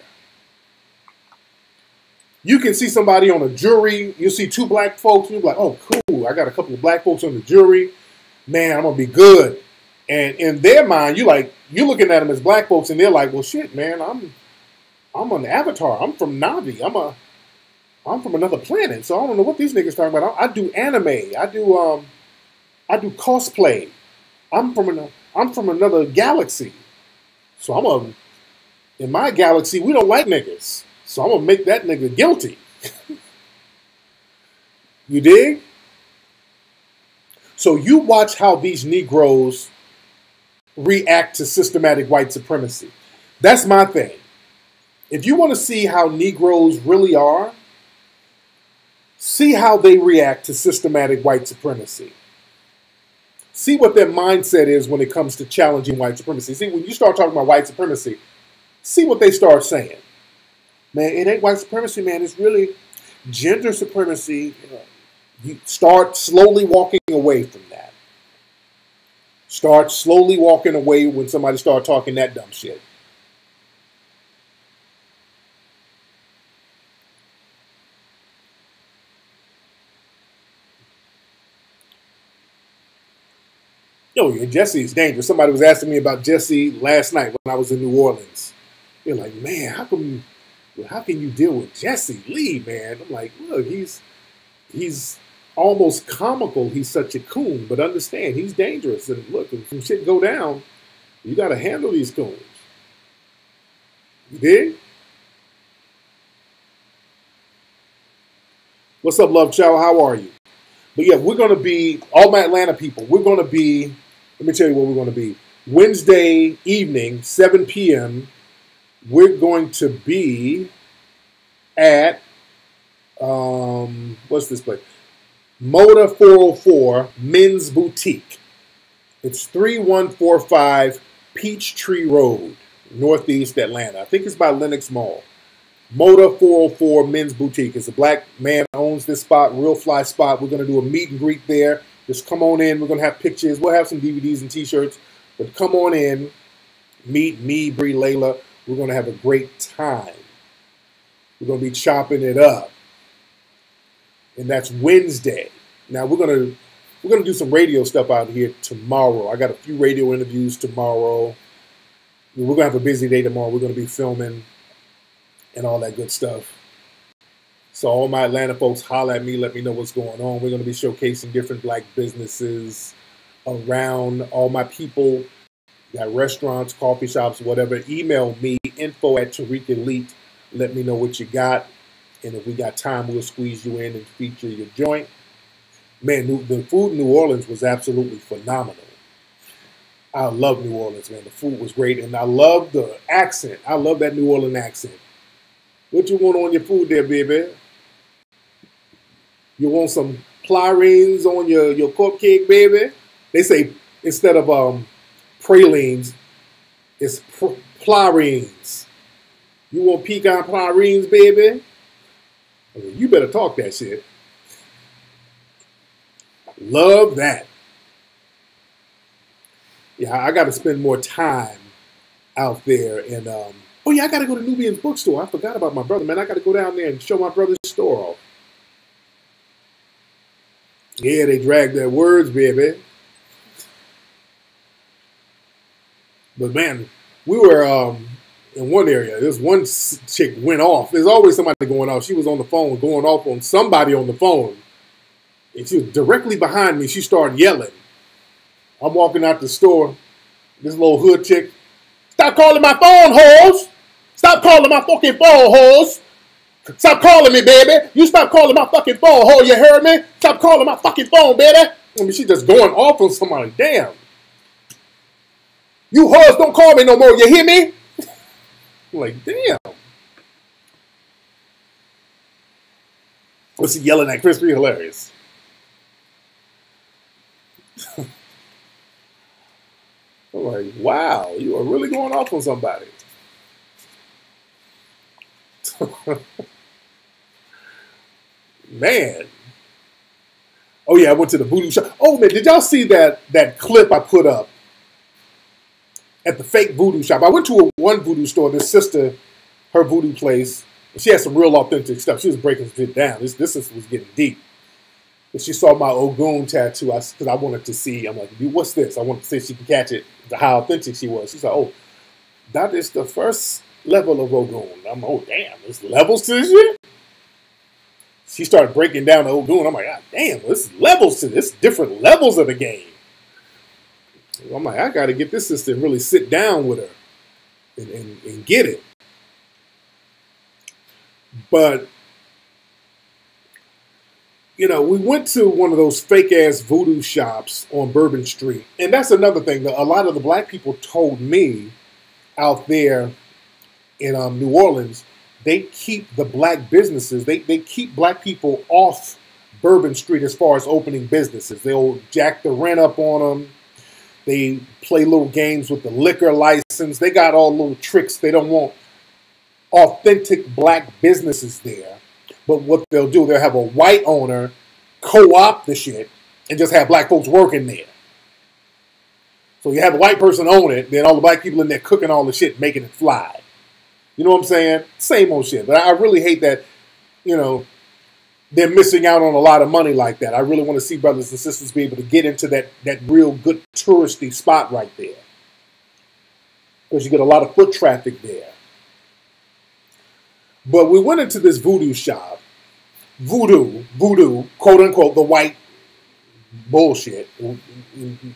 You can see somebody on a jury, you see two black folks, and you're like, oh, cool, I got a couple of black folks on the jury. Man, I'm going to be good. And in their mind, you're looking at them as black folks, and they're like, well, shit, man, I'm an avatar. I'm from Navi. I'm from another planet, so I don't know what these niggas talking about. I do anime. I do cosplay. I'm from another galaxy. So in my galaxy, we don't like niggas. So I'm gonna make that nigga guilty. You dig? So you watch how these Negroes react to systematic white supremacy. That's my thing. If you want to see how Negroes really are, see how they react to systematic white supremacy. See what their mindset is when it comes to challenging white supremacy. See, when you start talking about white supremacy, see what they start saying. Man, it ain't white supremacy, man. It's really gender supremacy. You start slowly walking away from that. Start slowly walking away when somebody starts talking that dumb shit. Oh, yeah, Jesse is dangerous. Somebody was asking me about Jesse last night when I was in New Orleans. They're like, man, how can you deal with Jesse Lee, man? I'm like, look, he's almost comical. He's such a coon, but understand he's dangerous. And look, if some shit go down, you got to handle these coons. You dig? What's up, Love Chow? How are you? But yeah, we're going to be, all my Atlanta people, we're going to be, let me tell you what we're going to be. Wednesday evening, 7 p.m., we're going to be at, what's this place? Moda 404 Men's Boutique. It's 3145 Peachtree Road, Northeast Atlanta. I think it's by Lenox Mall. Moda 404 Men's Boutique. It's a black man owns this spot, real fly spot. We're going to do a meet and greet there. Just come on in. We're going to have pictures. We'll have some DVDs and T-shirts. But come on in. Meet me, Bree, Layla. We're going to have a great time. We're going to be chopping it up. And that's Wednesday. Now we're going to do some radio stuff out here tomorrow. I got a few radio interviews tomorrow. We're going to have a busy day tomorrow. We're going to be filming and all that good stuff. So all my Atlanta folks, holler at me, let me know what's going on. We're going to be showcasing different black businesses around. All my people, got restaurants, coffee shops, whatever. Email me, info@Tariq Elite. Let me know what you got. And if we got time, we'll squeeze you in and feature your joint. Man, the food in New Orleans was absolutely phenomenal. I love New Orleans, man. The food was great. And I love the accent. I love that New Orleans accent. What you want on your food there, baby? You want some pralines on your cupcake, baby? They say instead of pralines, it's pralines. You want pecan pralines, baby? I mean, you better talk that shit. Love that. Yeah, I got to spend more time out there and oh, yeah, I got to go to Nubian's bookstore. I forgot about my brother, man. I got to go down there and show my brother's store off. Yeah, they drag their words, baby. But, man, we were in one area. This one chick went off. There's always somebody going off. She was on the phone going off on somebody on the phone. And she was directly behind me. She started yelling. I'm walking out the store. This little hood chick, stop calling my phone, hoes. Stop calling my fucking phone, hoes. Stop calling me, baby. You stop calling my fucking phone, ho. You heard me? Stop calling my fucking phone, baby. I mean, she just going off on somebody. Damn. You hoes don't call me no more. You hear me? I'm like, damn. What's he yelling at Chris? Pretty hilarious. I'm like, wow, you are really going off on somebody. Man. Oh, yeah, I went to the voodoo shop. Oh, man, did y'all see that clip I put up at the fake voodoo shop? I went to one voodoo store, this sister, her voodoo place. She had some real authentic stuff. She was breaking shit down. This was getting deep. And she saw my Ogun tattoo because I wanted to see. I'm like, dude, what's this? I wanted to see if she can catch it, how authentic she was. She's like, oh, that is the first level of Ogun. I'm like, oh, damn, there's levels to this shit? She started breaking down the Ogun. I'm like, God damn, there's levels to this, different levels of the game. I'm like, I got to get this sister and really sit down with her and get it. But, you know, we went to one of those fake-ass voodoo shops on Bourbon Street. And that's another thing. A lot of the black people told me out there in New Orleans, they keep the black businesses, they keep black people off Bourbon Street as far as opening businesses. They'll jack the rent up on them. They play little games with the liquor license. They got all little tricks. They don't want authentic black businesses there. But what they'll do, they'll have a white owner co-opt the shit and just have black folks working there. So you have a white person own it, then all the black people in there cooking all the shit, making it fly. You know what I'm saying? Same old shit. But I really hate that, you know, they're missing out on a lot of money like that. I really want to see brothers and sisters be able to get into that real good touristy spot right there. Because you get a lot of foot traffic there. But we went into this voodoo shop. Voodoo, quote unquote, the white bullshit. And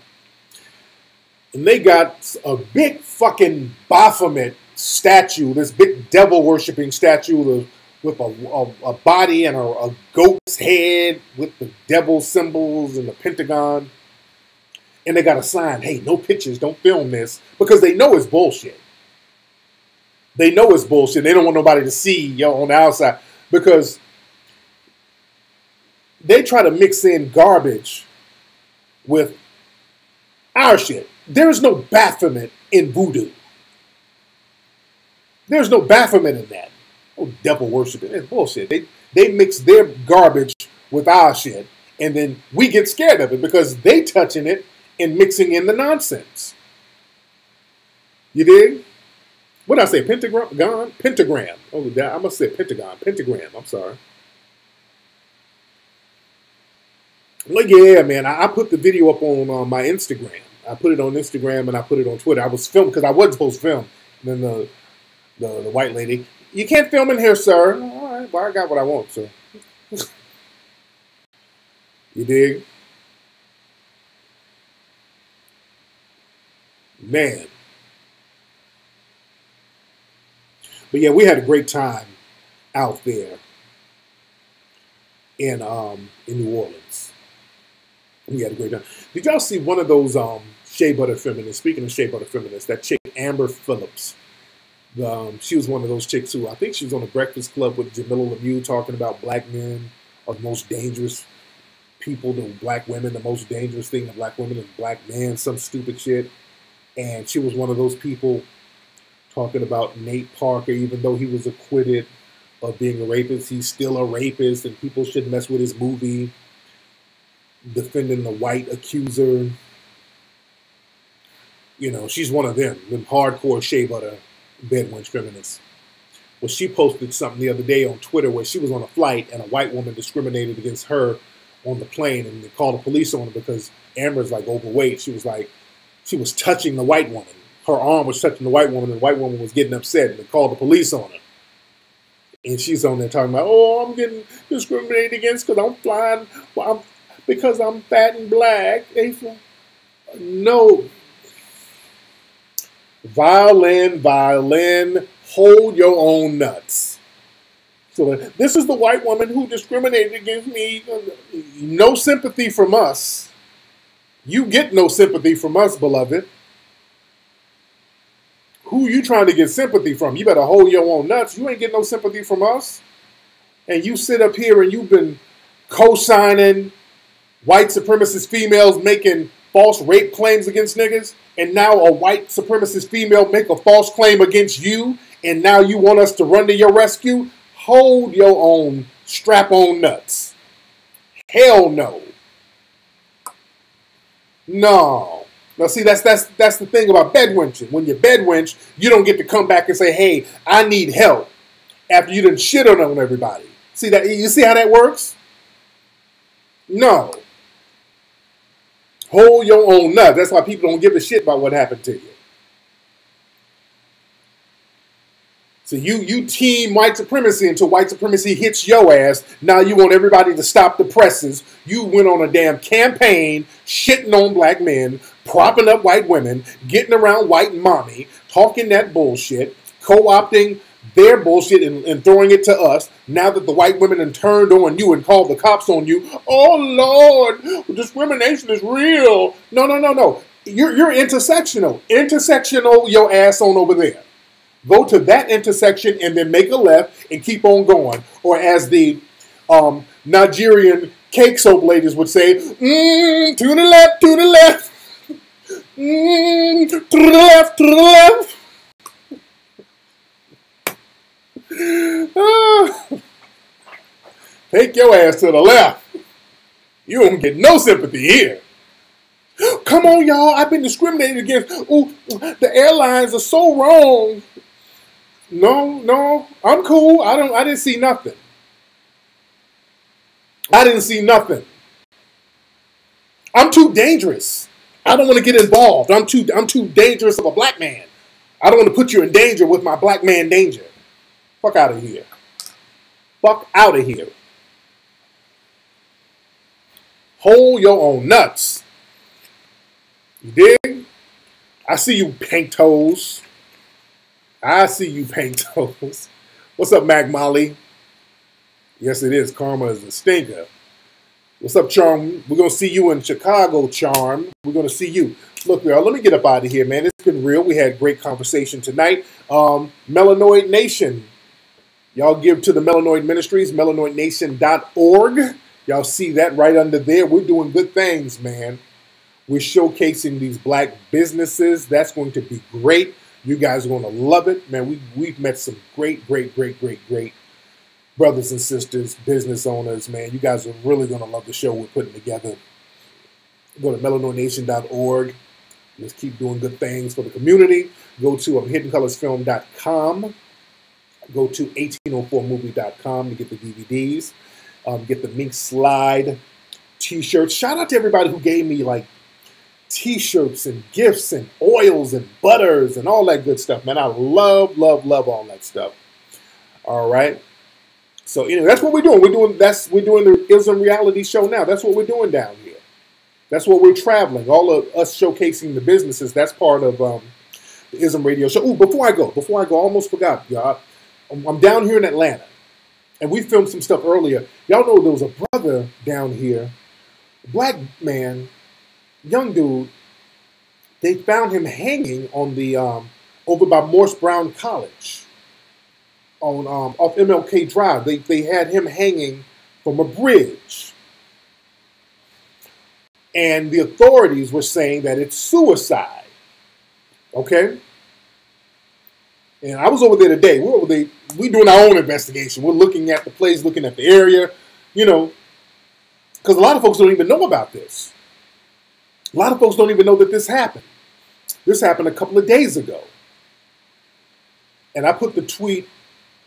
they got a big fucking Baphomet statue, this big devil worshipping statue with a body and a goat's head with the devil symbols and the pentagon. And they got a sign, hey, no pictures, don't film this, because they know it's bullshit. They know it's bullshit. They don't want nobody to see on the outside, because they try to mix in garbage with our shit. There's no Baphomet in voodoo. There's no Baphomet in that. Oh, devil worshiping. It's bullshit. They mix their garbage with our shit, and then we get scared of it because they touching it and mixing in the nonsense. You dig? What did I say? Pentagram? Pentagram. Oh, I must say pentagon. Pentagram. I'm sorry. Well, yeah, man. I put the video up on my Instagram. I put it on Instagram and I put it on Twitter. I was filming because I wasn't supposed to film. And then the white lady, you can't film in here, sir. All right, well, I got what I want, sir. You dig? Man. But yeah, we had a great time out there in New Orleans. We had a great time. Did y'all see one of those shea butter feminists? Speaking of shea butter feminists, that chick Amber Phillips. She was one of those chicks who I think she was on the Breakfast Club with Jamila Lemieux talking about black men are the most dangerous people to black women. The most dangerous thing to black women is black men. Some stupid shit. And she was one of those people talking about Nate Parker, even though he was acquitted of being a rapist, he's still a rapist, and people shouldn't mess with his movie. Defending the white accuser. You know, she's one of them hardcore shea butter bedwench feminists. Well, she posted something the other day on Twitter where she was on a flight and a white woman discriminated against her on the plane, and they called the police on her because Amber's like overweight. She was touching the white woman. Her arm was touching the white woman, and the white woman was getting upset, and they called the police on her. And she's on there talking about, oh, I'm getting discriminated against because I'm flying, because I'm fat and black. No. Violin, hold your own nuts. So this is the white woman who discriminated against me. No sympathy from us. You get no sympathy from us, beloved. Who you trying to get sympathy from? You better hold your own nuts. You ain't getting no sympathy from us. And you sit up here and you've been co-signing white supremacist females making false rape claims against niggas. And now a white supremacist female make a false claim against you. And now you want us to run to your rescue? Hold your own strap-on nuts. Hell no. No. Now, see, that's the thing about bedwenching. When you're bedwench, you don't get to come back and say, hey, I need help after you done shit on everybody. See that? You see how that works? No. Hold your own nuts. That's why people don't give a shit about what happened to you. So you team white supremacy until white supremacy hits your ass. Now you want everybody to stop the presses. You went on a damn campaign shitting on black men, propping up white women, getting around white mommy, talking that bullshit, co-opting their bullshit and throwing it to us. Now that the white women have turned on you and called the cops on you, oh Lord, discrimination is real. No. You're intersectional. Intersectional your ass on over there. Go to that intersection and then make a left and keep on going. Or as the Nigerian cake soap ladies would say, to the left, to the left. To the left, to the left. Take your ass to the left. You don't get no sympathy here. Come on, y'all. I've been discriminated against. Ooh, the airlines are so wrong. No, I'm cool. I didn't see nothing. I didn't see nothing. I'm too dangerous. I don't want to get involved. I'm too dangerous of a black man. I don't want to put you in danger with my black man danger. Fuck out of here. Fuck out of here. Hold your own nuts. You dig? I see you, pink toes. I see you, pink toes. What's up, Mac Molly? Yes, it is. Karma is a stinker. What's up, Charm? We're going to see you in Chicago, Charm. We're going to see you. Look, y'all, let me get up out of here, man. It's been real. We had great conversation tonight. Melanoid Nation. Y'all give to the Melanoid Ministries, melanoidnation.org. Y'all see that right under there. We're doing good things, man. We're showcasing these black businesses. That's going to be great. You guys are going to love it. Man, we've met some great brothers and sisters, business owners, man. You guys are really going to love the show we're putting together. Go to melanoidnation.org. Let's keep doing good things for the community. Go to hiddenoncolorsfilm.com. Go to 1804movie.com to get the DVDs. Get the Mink Slide t-shirts. Shout out to everybody who gave me like t-shirts and gifts and oils and butters and all that good stuff, man. I love all that stuff. All right. So anyway, that's what we're doing. We're doing the Ism reality show now. That's what we're doing down here. That's what we're traveling. All of us showcasing the businesses. That's part of the Ism radio show. Ooh, before I go, I almost forgot, y'all. I'm down here in Atlanta, and we filmed some stuff earlier. Y'all know there was a brother down here, a black man, young dude. They found him hanging on the over by Morse Brown College on off MLK Drive. They had him hanging from a bridge, and the authorities were saying that it's suicide. Okay. And I was over there today. We're doing our own investigation. We're looking at the place, looking at the area, you know, because a lot of folks don't even know about this. A lot of folks don't even know that this happened. This happened a couple of days ago. And I put the tweet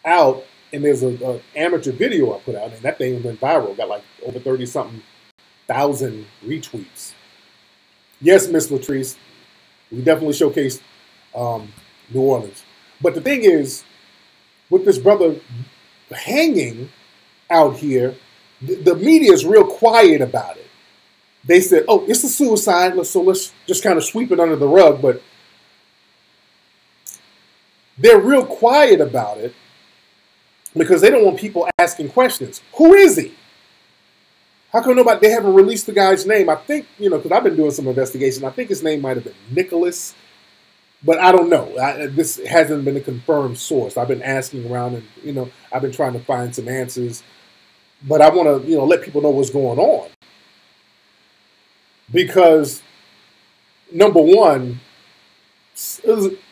out, and there's an amateur video I put out, and that thing went viral. Got like over 30-something thousand retweets. Yes, Miss Latrice, we definitely showcased New Orleans. But the thing is, with this brother hanging out here, the media is real quiet about it. They said, oh, it's a suicide, so let's just kind of sweep it under the rug. But they're real quiet about it because they don't want people asking questions. Who is he? How come they haven't released the guy's name? I think, because I've been doing some investigation. I think his name might have been Nicholas. But I don't know. This hasn't been a confirmed source. I've been asking around, and I've been trying to find some answers. But I want to, let people know what's going on, because number one,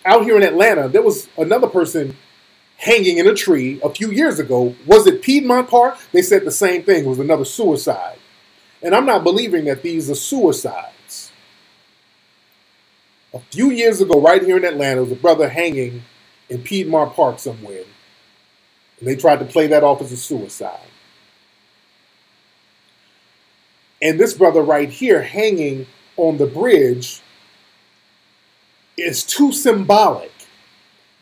out here in Atlanta, there was another person hanging in a tree a few years ago. Was it Piedmont Park? They said the same thing. It was another suicide, and I'm not believing that these are suicides. A few years ago, right here in Atlanta, there was a brother hanging in Piedmont Park somewhere. And they tried to play that off as a suicide. And this brother right here hanging on the bridge is too symbolic.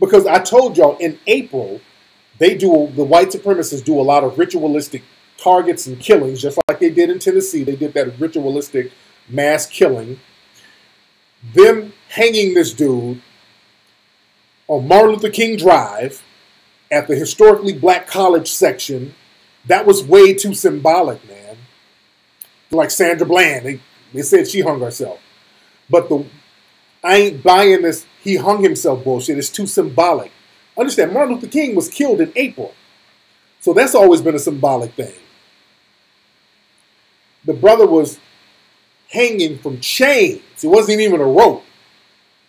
Because I told y'all in April, the white supremacists do a lot of ritualistic targets and killings, just like they did in Tennessee. They did that ritualistic mass killing. Them hanging this dude on Martin Luther King Drive at the historically black college section, that was way too symbolic, man. Like Sandra Bland, they said she hung herself. But I ain't buying this he hung himself bullshit. It's too symbolic. Understand, Martin Luther King was killed in April. So that's always been a symbolic thing. The brother was hanging from chains. It wasn't even a rope.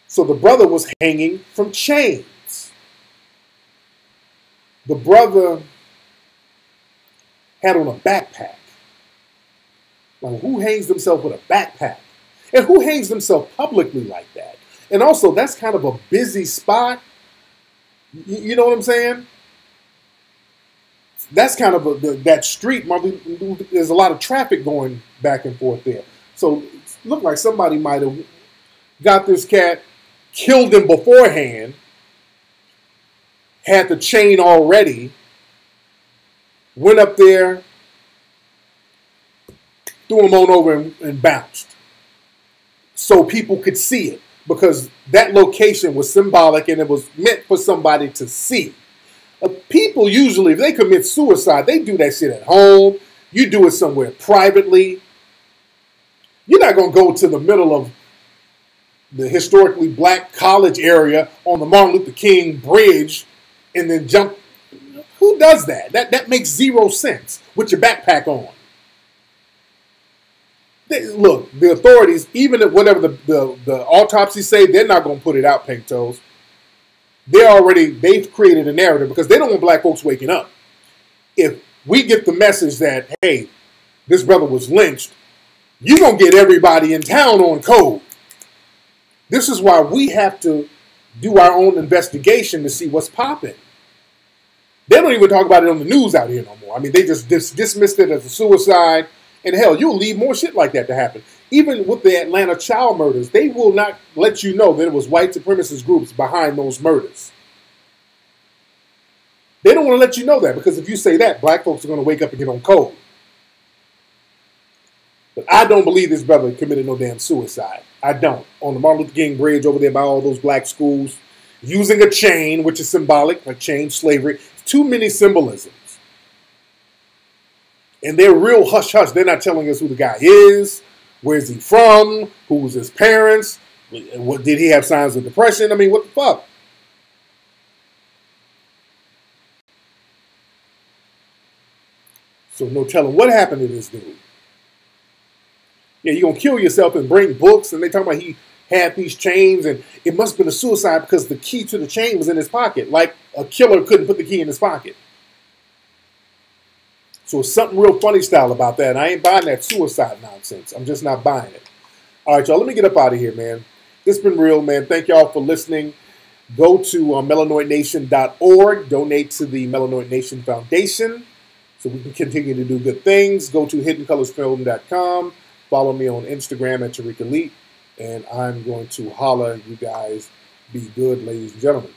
So the brother was hanging from chains. The brother had on a backpack. Like, who hangs themselves with a backpack? And who hangs themselves publicly like that? And also, that's kind of a busy spot. You know what I'm saying? that's kind of that street. There's a lot of traffic going back and forth there. So it looked like somebody might have got this cat, killed him beforehand, had the chain already, went up there, threw him on over and bounced. So people could see it, because that location was symbolic and it was meant for somebody to see. People usually, if they commit suicide, they do that shit at home. You do it somewhere privately. You're not going to go to the middle of the historically black college area on the Martin Luther King Bridge and then jump. Who does that? That makes zero sense with your backpack on. Look, the authorities, even if whatever the autopsy say, they're not going to put it out, Pink Toes. They've created a narrative because they don't want black folks waking up. If we get the message that, hey, this brother was lynched, you're going to get everybody in town on code. This is why we have to do our own investigation to see what's popping. They don't even talk about it on the news out here no more. I mean, they just dismissed it as a suicide. And hell, you'll leave more shit like that to happen. Even with the Atlanta child murders, they will not let you know that it was white supremacist groups behind those murders. They don't want to let you know that, because if you say that, black folks are going to wake up and get on code. But I don't believe this brother committed no damn suicide. I don't. On the Martin Luther King Bridge over there by all those black schools, using a chain, which is symbolic, like chain slavery. Too many symbolisms. And they're real hush-hush. They're not telling us who the guy is, where's he from, who was his parents, what did he have signs of depression? I mean, what the fuck? So no telling what happened to this dude. Yeah, you're going to kill yourself and bring books, and they talk about he had these chains, and it must have been a suicide because the key to the chain was in his pocket, like a killer couldn't put the key in his pocket. So it's something real funny style about that. And I ain't buying that suicide nonsense. I'm just not buying it. All right, y'all, let me get up out of here, man. This been real, man. Thank y'all for listening. Go to melanoidnation.org. Donate to the Melanoid Nation Foundation so we can continue to do good things. Go to hiddencolorsfilm.com. Follow me on Instagram at Tariq Elite. And I'm going to holler. You guys be good, ladies and gentlemen.